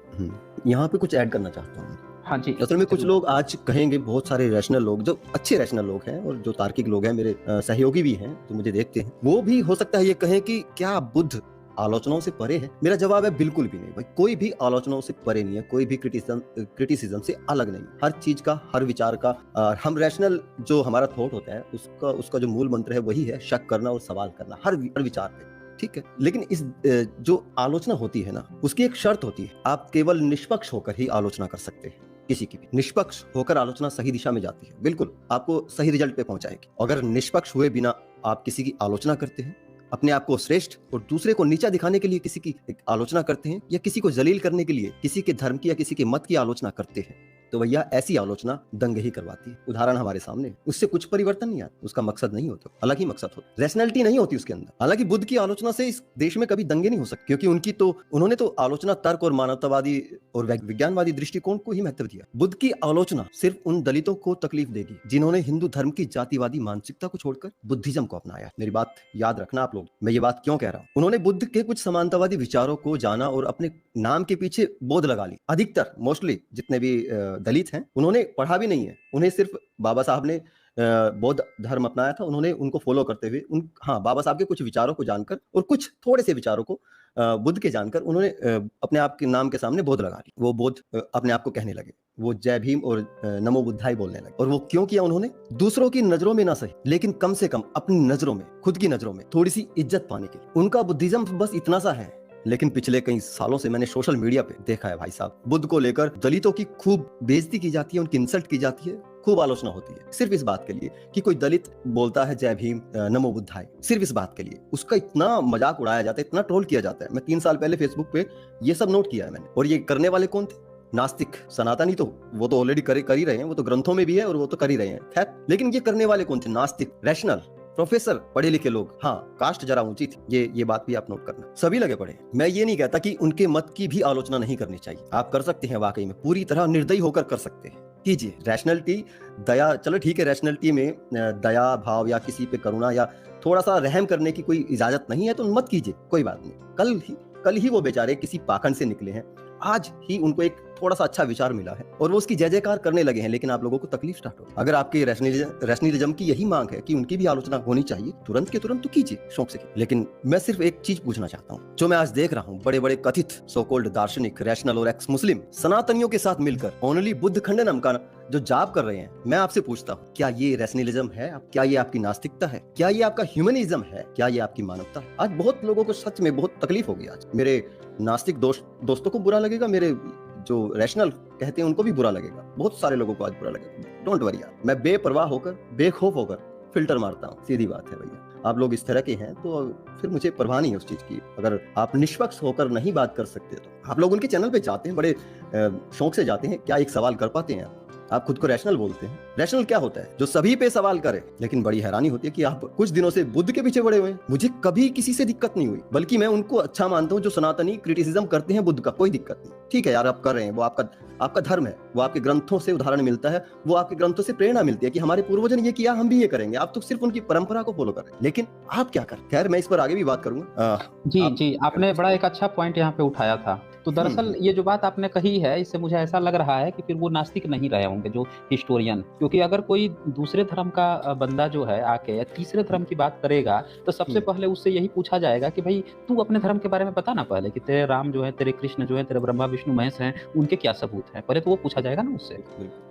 यहाँ पे कुछ ऐड करना चाहता हूँ। हाँ जी, असल में कुछ लोग आज कहेंगे, बहुत सारे रैशनल लोग, जो अच्छे रैशनल लोग हैं और जो तार्किक लोग हैं, मेरे सहयोगी भी हैं जो मुझे देखते हैं, वो भी हो सकता है ये कहें कि क्या बुद्ध आलोचनाओं से परे है? मेरा जवाब है बिल्कुल भी नहीं भाई, कोई भी आलोचनाओं से परे नहीं है, कोई भी क्रिटिसिज्म से अलग नहीं। हर चीज का, हर विचार का, हम रैशनल जो हमारा थॉट होता है उसका जो मूल मंत्र है वही है शक करना और सवाल करना हर विचार पे, ठीक है। लेकिन इस जो आलोचना होती है ना, उसकी एक शर्त होती है, आप केवल निष्पक्ष होकर ही आलोचना कर सकते हैं। किसी की भी निष्पक्ष होकर आलोचना सही दिशा में जाती है, बिल्कुल आपको सही रिजल्ट पे पहुंचाएगी। अगर निष्पक्ष हुए बिना आप किसी की आलोचना करते हैं, अपने आप को श्रेष्ठ और दूसरे को नीचा दिखाने के लिए किसी की आलोचना करते हैं, या किसी को जलील करने के लिए किसी के धर्म की या किसी के मत की आलोचना करते हैं, तो भैया ऐसी आलोचना दंगे ही करवाती है। उदाहरण हमारे सामने, उससे कुछ परिवर्तन नहीं आता, उसका मकसद नहीं होता, अलग ही मकसद होता, रैशनैलिटी नहीं होती उसके अंदर। हालांकि बुद्ध की आलोचना से इस देश में कभी दंगे नहीं हो सकते, क्योंकि उन्होंने तो आलोचना तर्क और मानवतावादी और विज्ञानवादी दृष्टिकोण को ही महत्व दिया। बुद्ध की आलोचना सिर्फ उन दलितों को तकलीफ देगी जिन्होंने हिंदू धर्म की जातिवादी मानसिकता को छोड़कर बुद्धिज्म को अपनाया। मेरी बात याद रखना आप लोग, मैं ये बात क्यों कह रहा हूँ। उन्होंने बुद्ध के कुछ समानतावादी विचारों को जाना और अपने नाम के पीछे बोध लगा ली। अधिकतर मोस्टली जितने भी दलित हैं, उन्होंने पढ़ा भी नहीं है, उन्हें सिर्फ बाबा साहब ने बौद्ध धर्म अपनाया था, उन्होंने उनको फॉलो करते हुए हाँ, बाबा साहब के कुछ विचारों को जानकर और कुछ थोड़े से विचारों को बुद्ध के जानकर उन्होंने अपने आप के नाम के सामने बोध लगा ली। वो बोध अपने आप को कहने लगे, वो जय भीम और नमो बुद्धाय बोलने लगे। और वो क्यों किया उन्होंने? दूसरों की नजरों में ना सही, लेकिन कम से कम अपनी नजरों में, खुद की नजरों में थोड़ी सी इज्जत पाने के लिए। उनका बुद्धिज्म बस इतना सा है। लेकिन पिछले कई सालों से मैंने सोशल मीडिया पे देखा है भाई साहब, बुद्ध को लेकर दलितों की खूब बेइज्जती की जाती है, उनकी इंसल्ट की जाती है, खूब आलोचना होती है, सिर्फ इस बात के लिए कि कोई दलित बोलता है जय भीम नमो बुद्धाय, सिर्फ इस बात के लिए उसका इतना मजाक उड़ाया जाता है, इतना ट्रोल किया जाता है। मैं 3 साल पहले फेसबुक पे ये सब नोट किया है मैंने। और ये करने वाले कौन थे? नास्तिक, सनातनी। तो वो तो ऑलरेडी कर ही रहे हैं, वो तो ग्रंथों में भी है और वो तो कर ही रहे हैं, खैर। लेकिन ये करने वाले कौन थे? नास्तिक, रैशनल, प्रोफेसर, पढ़े लिखे लोग। हाँ, कास्ट जरा ऊंची थी, ये बात भी आप नोट करना। सभी लगे पड़े। मैं ये नहीं कहता कि उनके मत की भी आलोचना नहीं करनी चाहिए, आप कर सकते हैं, वाकई में पूरी तरह निर्दयी होकर कर सकते हैं, कीजिए। रैशनलिटी, दया, चलो ठीक है, रैशनलिटी में दया भाव या किसी पे करुणा या थोड़ा सा रहम करने की कोई इजाजत नहीं है तो मत कीजिए, कोई बात नहीं। कल ही वो बेचारे किसी पाखंड से निकले हैं, आज ही उनको एक थोड़ा सा अच्छा विचार मिला है और वो उसकी जय जयकार करने लगे हैं, लेकिन आप लोगों को तकलीफ स्टार्ट हो। अगर आपके रैशनलिज्म की यही मांग है कि उनकी भी आलोचना होनी चाहिए तुरंत के तुरंत, तो कीजिए, शौक से कीजिए। लेकिन मैं सिर्फ एक चीज पूछना चाहता हूँ, जो मैं आज देख रहा हूँ, बड़े बड़े कथित सो कॉल्ड दार्शनिक, रैशनल और एक्स मुस्लिम सनातनियों के साथ मिलकर ओनली बुद्ध खंडनम का जो जाप कर रहे हैं, मैं आपसे पूछता हूँ, क्या ये रैशनलिज्म है? क्या ये आपकी नास्तिकता है? क्या ये आपका ह्यूमनिज्म है? क्या ये आपकी मानवता है? आज बहुत लोगों को सच में बहुत तकलीफ होगी। आज मेरे नास्तिक दोस्तों को बुरा लगेगा, मेरे जो रैशनल कहते हैं उनको भी बुरा लगेगा, बहुत सारे लोगों को आज बुरा लगेगा। डोंट वरी यार, मैं बेपरवाह होकर, बेखौफ होकर फिल्टर मारता हूँ, सीधी बात है भैया। आप लोग इस तरह के हैं तो फिर मुझे परवाह नहीं है उस चीज की। अगर आप निष्पक्ष होकर नहीं बात कर सकते तो आप लोग उनके चैनल पे जाते हैं, बड़े शौक से जाते हैं, क्या एक सवाल कर पाते हैं? आप खुद को रैशनल बोलते हैं। रैशनल क्या होता है? जो सभी पे सवाल करे। लेकिन बड़ी हैरानी होती है कि आप कुछ दिनों से बुद्ध के पीछे पड़े हुए हैं। मुझे कभी किसी से दिक्कत नहीं हुई, बल्कि मैं उनको अच्छा मानता हूँ जो सनातनी क्रिटिसिज्म करते हैं बुद्ध का, कोई दिक्कत नहीं। ठीक है यार, आप कर रहे हैं, वो आपका धर्म है, वो आपके ग्रंथों से उदाहरण मिलता है, वो आपके ग्रंथों से प्रेरणा मिलती है कि हमारे पूर्वजों ने ये किया, हम भी ये करेंगे। आप तो सिर्फ उनकी परंपरा को फॉलो कर रहे हैं, लेकिन आप क्या कर। खैर, मैं इस पर आगे भी बात करूंगा। जी, आपने बड़ा एक अच्छा पॉइंट यहाँ पे उठाया था। तो दरअसल ये जो बात आपने कही है, इससे मुझे ऐसा लग रहा है कि फिर वो नास्तिक नहीं रहे होंगे जो हिस्टोरियन, क्योंकि अगर कोई दूसरे धर्म का बंदा जो है आके तीसरे धर्म की बात करेगा तो सबसे पहले उससे यही पूछा जाएगा कि भाई तू अपने धर्म के बारे में बता ना पहले, कि तेरे राम जो है, तेरे कृष्ण जो है, तेरे ब्रह्मा विष्णु महेश हैं, उनके क्या सबूत हैं, पहले तो वो पूछा जाएगा ना उससे।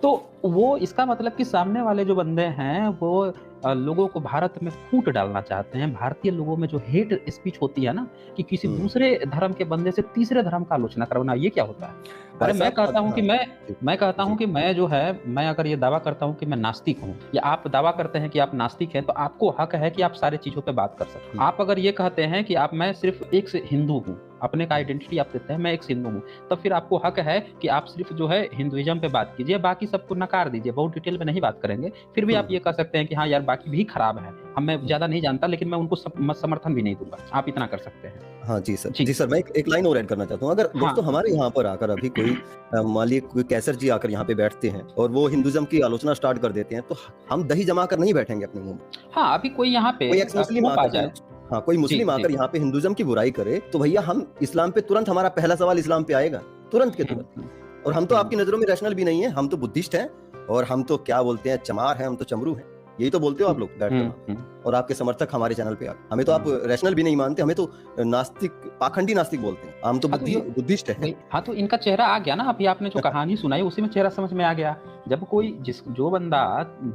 तो वो इसका मतलब कि सामने वाले जो बंदे हैं वो लोगों को भारत में फूट डालना चाहते हैं। भारतीय लोगों में जो हेट स्पीच होती है ना, कि किसी दूसरे धर्म के बंदे से तीसरे धर्म का आलोचना करना, ये क्या होता है? अरे मैं कहता हूँ कि मैं जो है, मैं अगर ये दावा करता हूँ कि मैं नास्तिक हूँ, या आप दावा करते हैं कि आप नास्तिक हैं, तो आपको हक है कि आप सारे चीजों पे बात कर सकते हैं। आप अगर ये कहते हैं कि मैं सिर्फ एक हिंदू हूँ, अपने का आइडेंटिटी आप देते हैं मैं एक हिंदू हूँ, तब फिर आपको हक है कि आप सिर्फ जो है हिंदुइज्म पे बात कीजिए, बाकी सबको नकार दीजिए, बहुत डिटेल में नहीं बात करेंगे। फिर भी आप ये कह सकते हैं कि हाँ यार, बाकी भी खराब है, मैं ज्यादा नहीं जानता, लेकिन मैं उनको समर्थन भी नहीं दूंगा। आप इतना कर सकते हैं। हाँ जी सर, मैं एक लाइन और ऐड करना चाहता हूँ। अगर दोस्तों हमारे यहाँ पर आकर अभी कोई मान लीजिए कोई कैसर जी आकर यहाँ पे बैठते हैं और वो हिंदुइज्म की आलोचना स्टार्ट कर देते हैं, तो हम दही जमा कर नहीं बैठेंगे अपने मुंह में। हाँ, अभी कोई यहाँ पे कोई मुस्लिम आकर, हाँ, कोई मुस्लिम आकर यहाँ पे हिंदुइज्म की बुराई करे, तो भैया हम इस्लाम पे तुरंत, हमारा पहला सवाल इस्लाम पे आएगा, तुरंत के तुरंत। और हम तो आपकी नजरों में रैशनल भी नहीं है, हम तो बुद्धिस्ट हैं, और हम तो क्या बोलते हैं, चमार हैं, हम तो चमरू हैं, यही तो बोलते हो आप लोग बैठकर। और आपके समर्थक हमारे चैनल पे आकर हमें तो आप रैशनल भी नहीं मानते, हमें तो नास्तिक, पाखंडी नास्तिक बोलते हैं। हम तो बुद्धिस्ट हैं। हाँ, तो इनका चेहरा आ गया ना, अभी आपने जो कहानी सुनाई उसी में चेहरा समझ में आ गया। जब कोई जो बंदा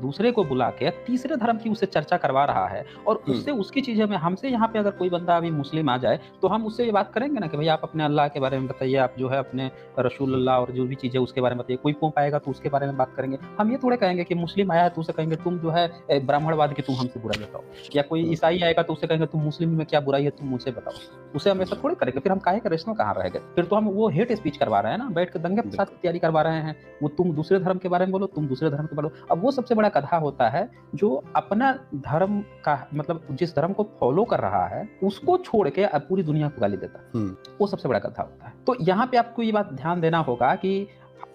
दूसरे को बुला के तीसरे धर्म की उससे चर्चा करवा रहा है और उससे उसकी चीजें में, हमसे यहाँ पे अगर कोई बंदा अभी मुस्लिम आ जाए तो हम उससे ये बात करेंगे ना कि भाई आप अपने अल्लाह के बारे में बताइए, आप जो है अपने रसूलुल्लाह और जो भी चीजें उसके बारे में बताइए। कोई पोप आएगा तो उसके बारे में बात करेंगे। हम ये थोड़े कहेंगे कि मुस्लिम आया है तो उसे कहेंगे तुम जो है ब्राह्मणवाद की तुम हमसे बुराई बताओ, या कोई ईसाई आएगा तो उसे कहेंगे तुम मुस्लिम में क्या बुराई है तुम मुझसे बताओ। उसे हम ऐसा थोड़े करेंगे, फिर हम काहे का रैशनल कहाँ रह गए? फिर तो हम वो हेट स्पीच करवा रहे हैं ना, बैठ के दंगे फसाद की तैयारी करवा रहे हैं। वो तुम दूसरे धर्म के बारे में बोलो, तुम दूसरे धर्म के बोलो। अब वो सबसे बड़ा गधा होता है जो अपना धर्म का, मतलब जिस धर्म को फॉलो कर रहा है उसको छोड़ के पूरी दुनिया को गाली देता है, वो सबसे बड़ा गधा होता है। तो यहाँ पे आपको ये बात ध्यान देना होगा कि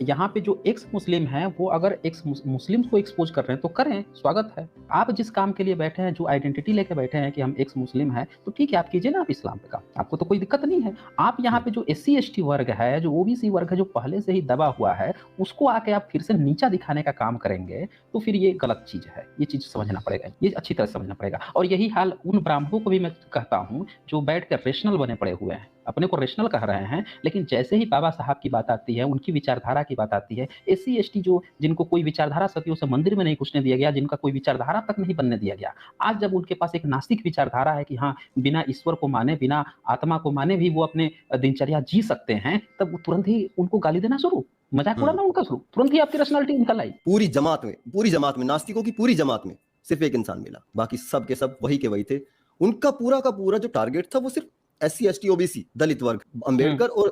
यहाँ पे जो एक्स मुस्लिम हैं, वो अगर एक्स मुस्लिम्स को एक्सपोज कर रहे हैं तो करें, स्वागत है। आप जिस काम के लिए बैठे हैं, जो आइडेंटिटी लेके बैठे हैं कि हम एक्स मुस्लिम हैं, तो ठीक है, आप कीजिए ना आप इस्लाम पे काम, आपको तो कोई दिक्कत नहीं है। आप यहाँ पे जो एससी एसटी वर्ग है, जो ओबीसी वर्ग है, जो पहले से ही दबा हुआ है, उसको आके आप फिर से नीचा दिखाने का काम करेंगे, तो फिर ये गलत चीज है। ये चीज समझना पड़ेगा, ये अच्छी तरह समझना पड़ेगा। और यही हाल उन ब्राह्मणों को भी मैं कहता हूँ जो बैठ कर रेशनल बने पड़े हुए हैं, अपने को रेशनल कह रहे हैं, लेकिन जैसे ही बाबा साहब की बात आती है, उनकी विचारधारा की बात आती है, एससी एसटी जो जिनको कोई विचारधारा सदियों से मंदिर में नहीं घुसने दिया गया, जिनका कोई विचारधारा तक नहीं बनने दिया गया, आज जब उनके पास एक नास्तिक विचारधारा है कि हाँ, बिना ईश्वर को माने, बिना आत्मा को माने भी वो अपने दिनचर्या जी सकते हैं, तब वो तुरंत ही उनको गाली देना शुरू, मजाक उड़ाना उनका शुरू, तुरंत ही आपकी पर्सनालिटी निकल आई। पूरी जमात में नास्तिकों की पूरी जमात में सिर्फ एक इंसान मिला, बाकी सब के सब वही के वही थे। उनका पूरा का पूरा जो टारगेट था वो सिर्फ एससी एसटी ओबीसी, दलित वर्ग, अंबेडकर और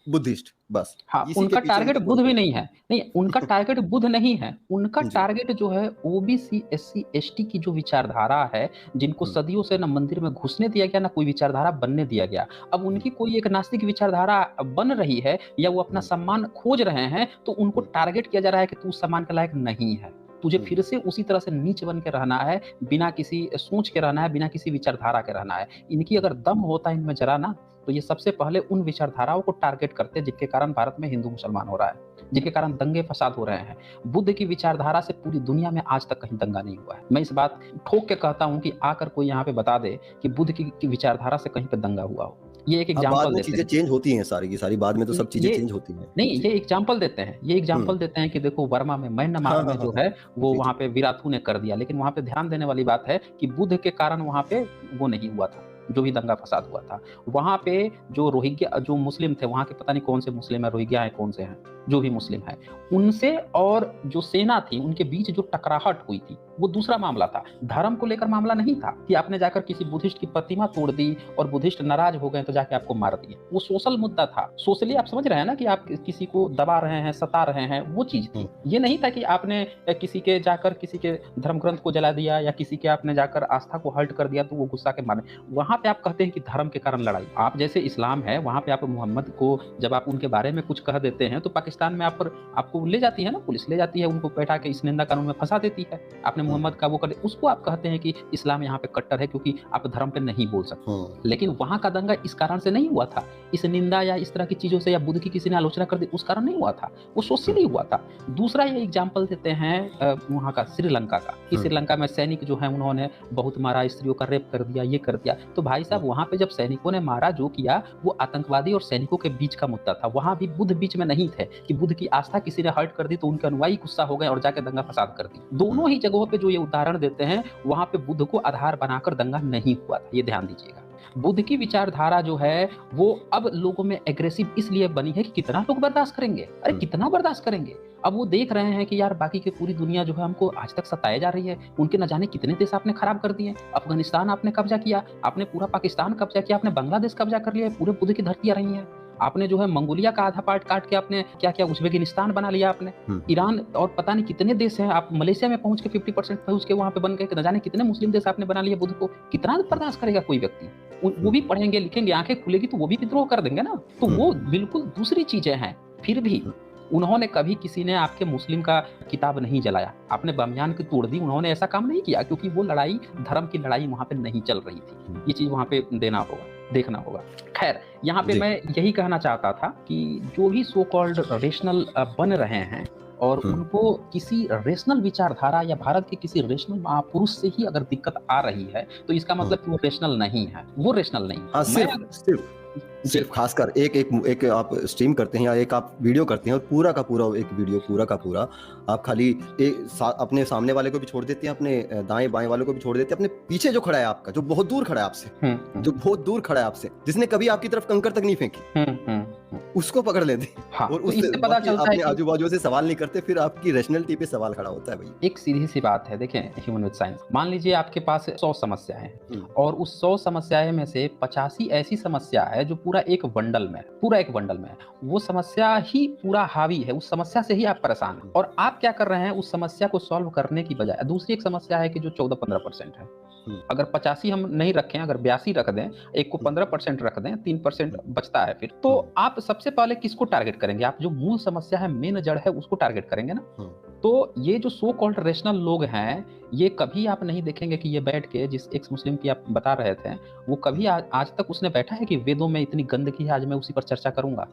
बुद्धिस्ट, बस हाँ, इसी के उनका पीछे टारगेट उनका बुद्ध पूरा भी पूरा। नहीं है, नहीं उनका टारगेट बुद्ध नहीं है, उनका जी। टारगेट जो है ओबीसी एससी एसटी की जो विचारधारा है, जिनको सदियों से ना मंदिर में घुसने दिया गया, ना कोई विचारधारा बनने दिया गया। अब उनकी कोई एक नास्तिक विचारधारा बन रही है या वो अपना सम्मान खोज रहे हैं, तो उनको टारगेट किया जा रहा है कि तू सम्मान के लायक नहीं है, तुझे फिर से उसी तरह से नीच बन के रहना है, बिना किसी सोच के रहना है, बिना किसी विचारधारा के रहना है। इनकी अगर दम होता है इनमें जरा ना, तो ये सबसे पहले उन विचारधाराओं को टारगेट करते हैं जिनके कारण भारत में हिंदू मुसलमान हो रहा है, जिनके कारण दंगे फसाद हो रहे हैं। बुद्ध की विचारधारा से पूरी दुनिया में आज तक कहीं दंगा नहीं हुआ है। मैं इस बात ठोक के कहता हूं कि आकर कोई यहाँ पे बता दे कि बुद्ध की विचारधारा से कहीं पे दंगा हुआ हो। ये एक अब बाद एग्जाम्पल में देते चीजें हैं, चेंज होती हैं, सारी की सारी बाद में तो सब चीजें ये चेंज होती हैं। नहीं, जी। ये एग्जाम्पल देते हैं, ये हम्म। एग्जाम्पल देते हैं कि देखो वर्मा में, हाँ म्यांमार हाँ में हाँ जो हाँ। है वो जी जी। वहाँ पे विराथू ने कर दिया, लेकिन वहाँ पे ध्यान देने वाली बात है कि बुद्ध के कारण वहाँ पे वो नहीं हुआ था, जो भी दंगा फसाद हुआ था। वहाँ पे जो रोहिंग्या जो मुस्लिम थे, वहाँ के पता नहीं कौन से मुस्लिम है, रोहिंग्या है कौन से हैं, जो भी मुस्लिम है, उनसे और जो सेना थी उनके बीच जो टकराहट हुई थी, वो दूसरा मामला था। धर्म को लेकर मामला नहीं था कि आपने जाकर किसी बुद्धिस्ट की प्रतिमा तोड़ दी और बुद्धिस्ट नाराज हो गए तो जाके आपको मार दिए। वो सोशल मुद्दा था। सोशली आप समझ रहे हैं ना कि आप किसी को दबा रहे हैं, सता रहे हैं, वो चीज थी। ये नहीं था कि आपने किसी के जाकर किसी के धर्म ग्रंथ को जला दिया या किसी के आपने जाकर आस्था को हर्ट कर दिया तो वो गुस्सा के मारे। वहां पे आप कहते हैं कि धर्म के कारण लड़ाई। आप जैसे इस्लाम है, वहां पे आप मोहम्मद को जब आप उनके बारे में कुछ कह देते हैं तो पाकिस्तान में आपको ले जाती है ना, पुलिस ले जाती है, उनको बैठा के इस निंदा कानून में फंसा देती है। आपने मोहम्मद का वो कर, उसको आप कहते हैं कि इस्लाम यहाँ पे कट्टर है क्योंकि आप धर्म पे नहीं बोल सकते। लेकिन वहां का दंगा इस कारण से नहीं हुआ था, इस निंदा या इस तरह की चीजों से, या बुद्ध की किसी ने आलोचना कर दी उस कारण नहीं हुआ था, वो सोशली हुआ था। दूसरा ये एग्जाम्पल देते हैं वहां का श्रीलंका का, कि श्रीलंका में सैनिक जो है उन्होंने बहुत मारा, स्त्रियों का रेप कर दिया, ये कर दिया। तो भाई साहब वहां पे जब सैनिकों ने मारा, जो किया वो आतंकवादी और सैनिकों के बीच का मुद्दा था। वहां भी बुद्ध बीच में नहीं थे कि बुद्ध की आस्था किसी ने हर्ट कर दी तो उनके अनुयायी गुस्सा हो गए और जाके दंगा फसाद कर दी। दोनों ही जगहों पे जो ये उदाहरण देते हैं, वहां पे बुद्ध को आधार बनाकर दंगा नहीं हुआ था, ये ध्यान दीजिएगा। बुद्ध की विचारधारा जो है वो अब लोगों में एग्रेसिव इसलिए बनी है कि कितना लोग बर्दाश्त करेंगे, अरे कितना बर्दाश्त करेंगे। अब वो देख रहे हैं कि यार बाकी की पूरी दुनिया जो है हमको आज तक सताए जा रही है, उनके न जाने कितने देश आपने खराब कर दिए। अफगानिस्तान आपने कब्जा किया, आपने पूरा पाकिस्तान कब्जा किया, आपने बांग्लादेश कब्जा कर लिया, पूरे बुद्ध की धरती आ रही है। आपने जो है मंगोलिया का आधा पार्ट काट के आपने क्या क्या उज्बेकिस्तान बना लिया आपने, ईरान और पता नहीं कितने देश हैं, आप मलेशिया में पहुंच के 50% पहुंच के वहां पे बन गए, न जाने कितने मुस्लिम देश आपने बना लिए बुद्ध को। कितना बर्दाश्त करेगा कोई व्यक्ति? वो भी पढ़ेंगे लिखेंगे, आंखें खुलेगी तो वो भी विद्रोह कर देंगे ना। तो वो बिल्कुल दूसरी चीजें हैं। फिर भी उन्होंने कभी किसी ने आपके मुस्लिम का किताब नहीं जलाया, आपने बमियान की तोड़ दी, उन्होंने ऐसा काम नहीं किया, क्योंकि वो लड़ाई, धर्म की लड़ाई वहां पे नहीं चल रही थी। ये चीज वहां पे देना होगा, देखना होगा। खैर, यहाँ पे मैं यही कहना चाहता था कि जो भी सो कॉल्ड रेशनल बन रहे हैं और उनको किसी रेशनल विचारधारा या भारत के किसी रेशनल महापुरुष से ही अगर दिक्कत आ रही है तो इसका मतलब कि वो रेशनल नहीं है, वो रेशनल नहीं है। सिर्फ खासकर एक आप स्ट्रीम करते हैं या एक आप वीडियो करते हैं और पूरा का पूरा एक वीडियो पूरा का पूरा आप खाली अपने सामने वाले को भी छोड़ देते हैं, अपने दाएं बाएं वाले को भी छोड़ देते हैं, अपने पीछे जो खड़ा है आपका, जो बहुत दूर खड़ा है आपसे, जो बहुत दूर खड़ा है आपसे, जिसने कभी आपकी तरफ कंकर तक नहीं फेंकी, उसको पकड़ लेते हैं। हाँ, और तो उससे इससे पता चलता है अपने कि आजू बाजू से सवाल नहीं करते, फिर आपकी रैशनैलिटी पे सवाल खड़ा होता है भाई। एक सीधी सी बात है, देखें ह्यूमन विद साइंस, मान लीजिए आपके पास 100 समस्याएं हैं और उस 100 समस्याएं में से 85 ऐसी समस्या है जो पूरा एक बंडल में है, वो समस्या ही पूरा हावी है, उस समस्या से ही आप परेशान हैं और आप क्या कर रहे हैं, उस समस्या को सॉल्व करने की बजाय दूसरी एक समस्या है कि जो 14-15% है। अगर 85 हम नहीं रखें, अगर 82 रख दें, एक को 15% रख दें, 3% बचता है फिर, तो आप सबसे सबसे पहले किसको टारगेट करेंगे? आप जो मूल समस्या है, मेन जड़ है, उसको टारगेट करेंगे ना। तो ये जो सो कॉल्ड रेशनल लोग हैं, ये कभी आप नहीं देखेंगे कि ये बैठ के, जिस एक्स मुस्लिम की आप बता रहे थे, वो कभी आज तक उसने बैठा है कि वेदों में इतनी गंदगी है, आज मैं उसी पर चर्चा करूंगा।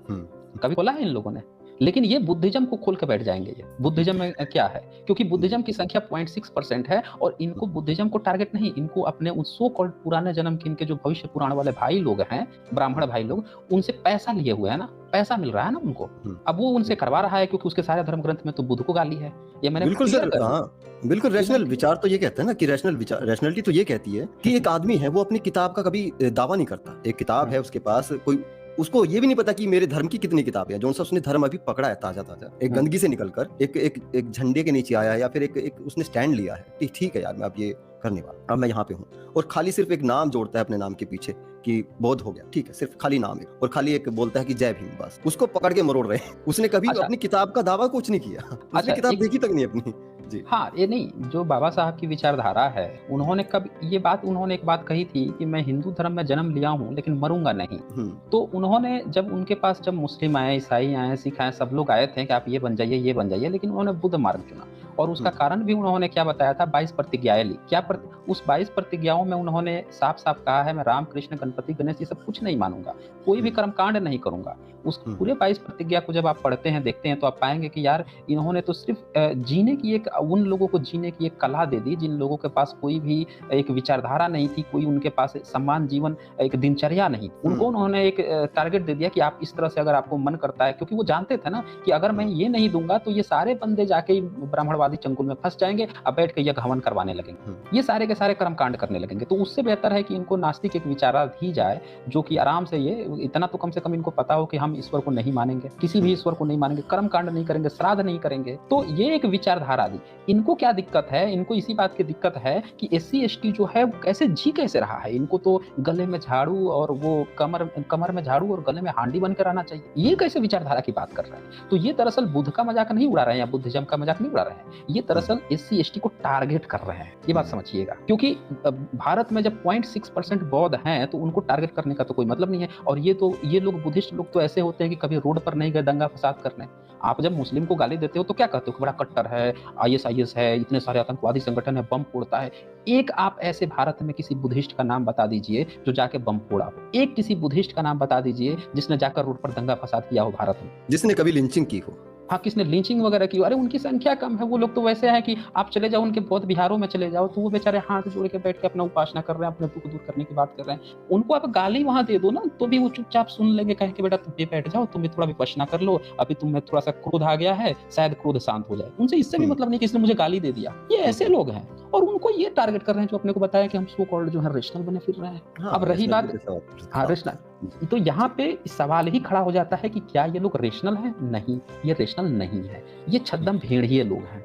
कभी बोला है इन लोगों ने? लेकिन ये बुद्धिज्म को खोल के बैठ जाएंगे। ये बुद्धिज्म में क्या है, क्योंकि बुद्धिज्म की संख्या 0.6% है और इनको बुद्धिज्म को टारगेट नहीं, इनको अपने उन सो कॉल्ड पुराने जन्म के इनके जो भविष्य पुराण वाले भाई लोग हैं, ब्राह्मण भाई लोग, उनसे पैसा लिए हुए है ना, पैसा मिल रहा है ना उनको। अब वो उनसे करवा रहा है, क्योंकि उसके सारे धर्म ग्रंथ में तो बुद्ध को गाली है। ये मैंने बिल्कुल सर, हाँ बिल्कुल। रैशनल विचार तो ये कहते हैं ना कि रैशनलिटी तो ये कहती है कि एक आदमी है, वो अपनी किताब का कभी दावा नहीं करता। एक किताब है उसके पास, कोई उसको ये भी नहीं पता कि मेरे धर्म की कितनी किताबें हैं। जो सा उसने धर्म अभी पकड़ा है ताजा एक गंदगी से निकलकर एक झंडे के नीचे आया है, या फिर एक उसने स्टैंड लिया है, ठीक है यार मैं अब ये करने वाला, अब मैं यहाँ पे हूँ, और खाली सिर्फ एक नाम जोड़ता है अपने नाम के पीछे कि बौद्ध हो गया, ठीक है, सिर्फ खाली नाम है, और खाली एक बोलता है कि जय भीम, बस उसको पकड़ के मरोड़ रहे हैं। उसने कभी अपनी किताब का दावा कुछ नहीं किया, उसने किताब देखी तक नहीं अपनी। जी हाँ, ये नहीं, जो बाबा साहब की विचारधारा है, उन्होंने उन्होंने एक बात कही थी कि मैं हिंदू धर्म में जन्म लिया हूँ लेकिन मरूंगा नहीं। तो उन्होंने जब उनके पास जब मुस्लिम आए, ईसाई आए, सिख आए, सब लोग आए थे कि आप ये बन जाइए, ये बन जाइए, लेकिन उन्होंने बुद्ध मार्ग चुना। और उसका कारण भी उन्होंने क्या बताया था, 22 प्रतिज्ञाएं ली। उस 22 प्रतिज्ञाओं में उन्होंने साफ साफ कहा है, मैं राम कृष्ण गणपति गणेश ये सब कुछ नहीं मानूंगा, कोई भी कर्मकांड नहीं करूंगा। उस पूरे 22 प्रतिज्ञा को जब आप पढ़ते हैं, देखते हैं, तो आप पाएंगे कि यार इन्होंने तो सिर्फ जीने की उन लोगों को जीने की एक कला दे दी, जिन लोगों के पास कोई भी एक विचारधारा नहीं थी, कोई उनके पास सम्मान जीवन, एक दिनचर्या नहीं, उनको उन्होंने एक टारगेट दे दिया कि आप इस तरह से अगर आपको मन करता है, क्योंकि वो जानते थे ना कि अगर मैं ये नहीं दूंगा तो ये सारे बंदे जाके ब्राह्मणवादी चंगुल में फंस जाएंगे, अब बैठ के ये घमन करवाने लगेंगे, ये सारे के सारे कर्मकांड करने लगेंगे। तो उससे बेहतर है कि इनको नास्तिक एक विचारा दी जाए, जो कि आराम से ये इतना तो कम से कम इनको पता हो कि हम ईश्वर को नहीं मानेंगे, किसी भी ईश्वर को नहीं मानेंगे, कर्मकांड नहीं करेंगे, श्राद्ध नहीं करेंगे। तो ये एक विचारधारा दी। इनको क्या दिक्कत है, इनको इसी बात की दिक्कत है कि SC ST जो है वो कैसे रहा है। इनको तो गले में झाड़ू और वो कमर में झाड़ू और गले में हांडी बन कर आना चाहिए। ये कैसे विचारधारा की बात कर रहे हैं। तो ये दरअसल बुद्ध का मजाक नहीं उड़ा रहे हैं या बुद्धिज्म का मजाक नहीं उड़ा रहे हैं, ये दरअसल SC ST को टारगेट कर रहे हैं। ये बात समझिएगा, क्योंकि भारत में जब 0.6% बौद्ध हैं तो उनको टारगेट करने का तो कोई मतलब नहीं है। और ये लोग बुद्धिस्ट लोग तो ऐसे होते हैं कि कभी रोड पर नहीं गए दंगा फसाद करने। आप जब मुस्लिम को गाली देते हो तो क्या कहते हो कि बड़ा कट्टर है, IS है, इतने सारे आतंकवादी संगठन है, बम फोड़ता है। एक आप ऐसे भारत में किसी बुद्धिस्ट का नाम बता दीजिए जो जाके बम फोड़ा हो। एक किसी बुद्धिस्ट का नाम बता दीजिए जिसने जाकर रोड पर दंगा फसाद किया हो भारत में, जिसने कभी लिंचिंग की हो। हाँ, किसने लिंचिंग वगैरह की। अरे उनकी संख्या कम है। वो लोग तो वैसे हैं कि आप चले जाओ उनके बौद्ध बिहारों में चले जाओ तो वो बेचारे हाथ जोड़ के बैठ के अपना उपासना कर रहे हैं, अपने दुख दूर करने की बात कर रहे हैं। उनको आप गाली वहां दे दो ना तो भी वो चुपचाप सुन लेंगे, कहें कि बेटा तुम भी बैठ जाओ, तुम भी थोड़ा विपश्यना कर लो, अभी तुम्हें थोड़ा सा क्रोध आ गया है, शायद क्रोध शांत हो जाए। उनसे इससे भी मतलब नहीं कि इसने मुझे गाली दे दिया। ये ऐसे लोग हैं और उनको ये टारगेट कर रहे हैं जो अपने को बताया कि हम सो कॉल्ड जो है रेशनल बने फिर रहे हैं। अब रही बात रेशनल, तो यहाँ पे सवाल ही खड़ा हो जाता है कि क्या ये लोग रेशनल हैं? नहीं, ये रेशनल नहीं है, ये छद्म भेड़िए लोग हैं।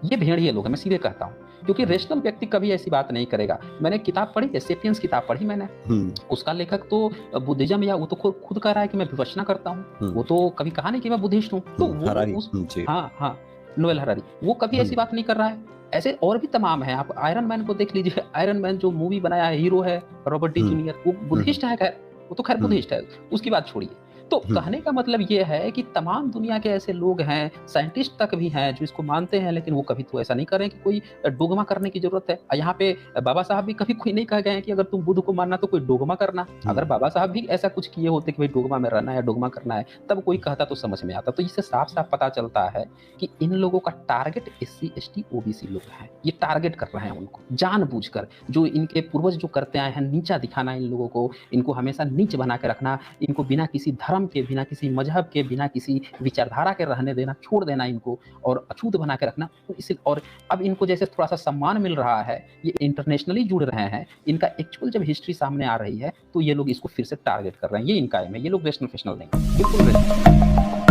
ये भेड़िए लोग हैं, मैं सीधे कहता हूँ, क्योंकि रेशनल व्यक्ति कभी ऐसी बात नहीं करेगा। मैंने किताब पढ़ी है, सेपियंस किताब पढ़ी मैंने, उसका लेखक तो बुद्धिज्म या वो तो खुद कह रहा है कि मैं विपश्यना करता हूँ। वो तो कभी कहा नहीं कि मैं बुद्धिस्ट हूँ। तो हाँ, नोएल हरारी, वो कभी ऐसी बात नहीं कर रहा है। ऐसे और भी तमाम है। आप आयरन मैन को देख लीजिए, आयरन मैन जो मूवी बनाया है, हीरो है रॉबर्ट डी जूनियर, वो बुद्धिस्ट है। खैर वो तो खैर बुद्धिस्ट है, उसकी बात छोड़िए। तो कहने का मतलब ये है कि तमाम दुनिया के ऐसे लोग हैं, साइंटिस्ट तक भी हैं जो इसको मानते हैं, लेकिन वो कभी तो ऐसा नहीं करें कि कोई डोगमा करने की जरूरत है। यहाँ पे बाबा साहब भी कभी कोई नहीं कह गए कि अगर तुम बुद्ध को मानना तो कोई डोगमा करना। अगर बाबा साहब भी ऐसा कुछ किए होते कि भाई डोगमा में रहना है, डोगमा करना है, तब कोई कहता तो समझ में आता। तो इससे साफ साफ पता चलता है कि इन लोगों का टारगेट SC ST OBC लोग हैं। ये टारगेट कर रहे हैं उनको जानबूझकर। जो इनके पूर्वज जो करते आए हैं, नीचा दिखाना इन लोगों को, इनको हमेशा नीच बना के रखना, इनको बिना किसी धर्म के, बिना किसी मजहब के, बिना किसी विचारधारा के रहने देना, छोड़ देना इनको, और अछूत बना के रखना। और अब इनको जैसे थोड़ा सा सम्मान मिल रहा है, ये इंटरनेशनली जुड़ रहे हैं, इनका एक्चुअल जब हिस्ट्री सामने आ रही है तो ये लोग इसको फिर से टारगेट कर रहे हैं। ये इनका एम है। ये लोग रेशनल फेशनल नहीं, बिल्कुल रेशनल।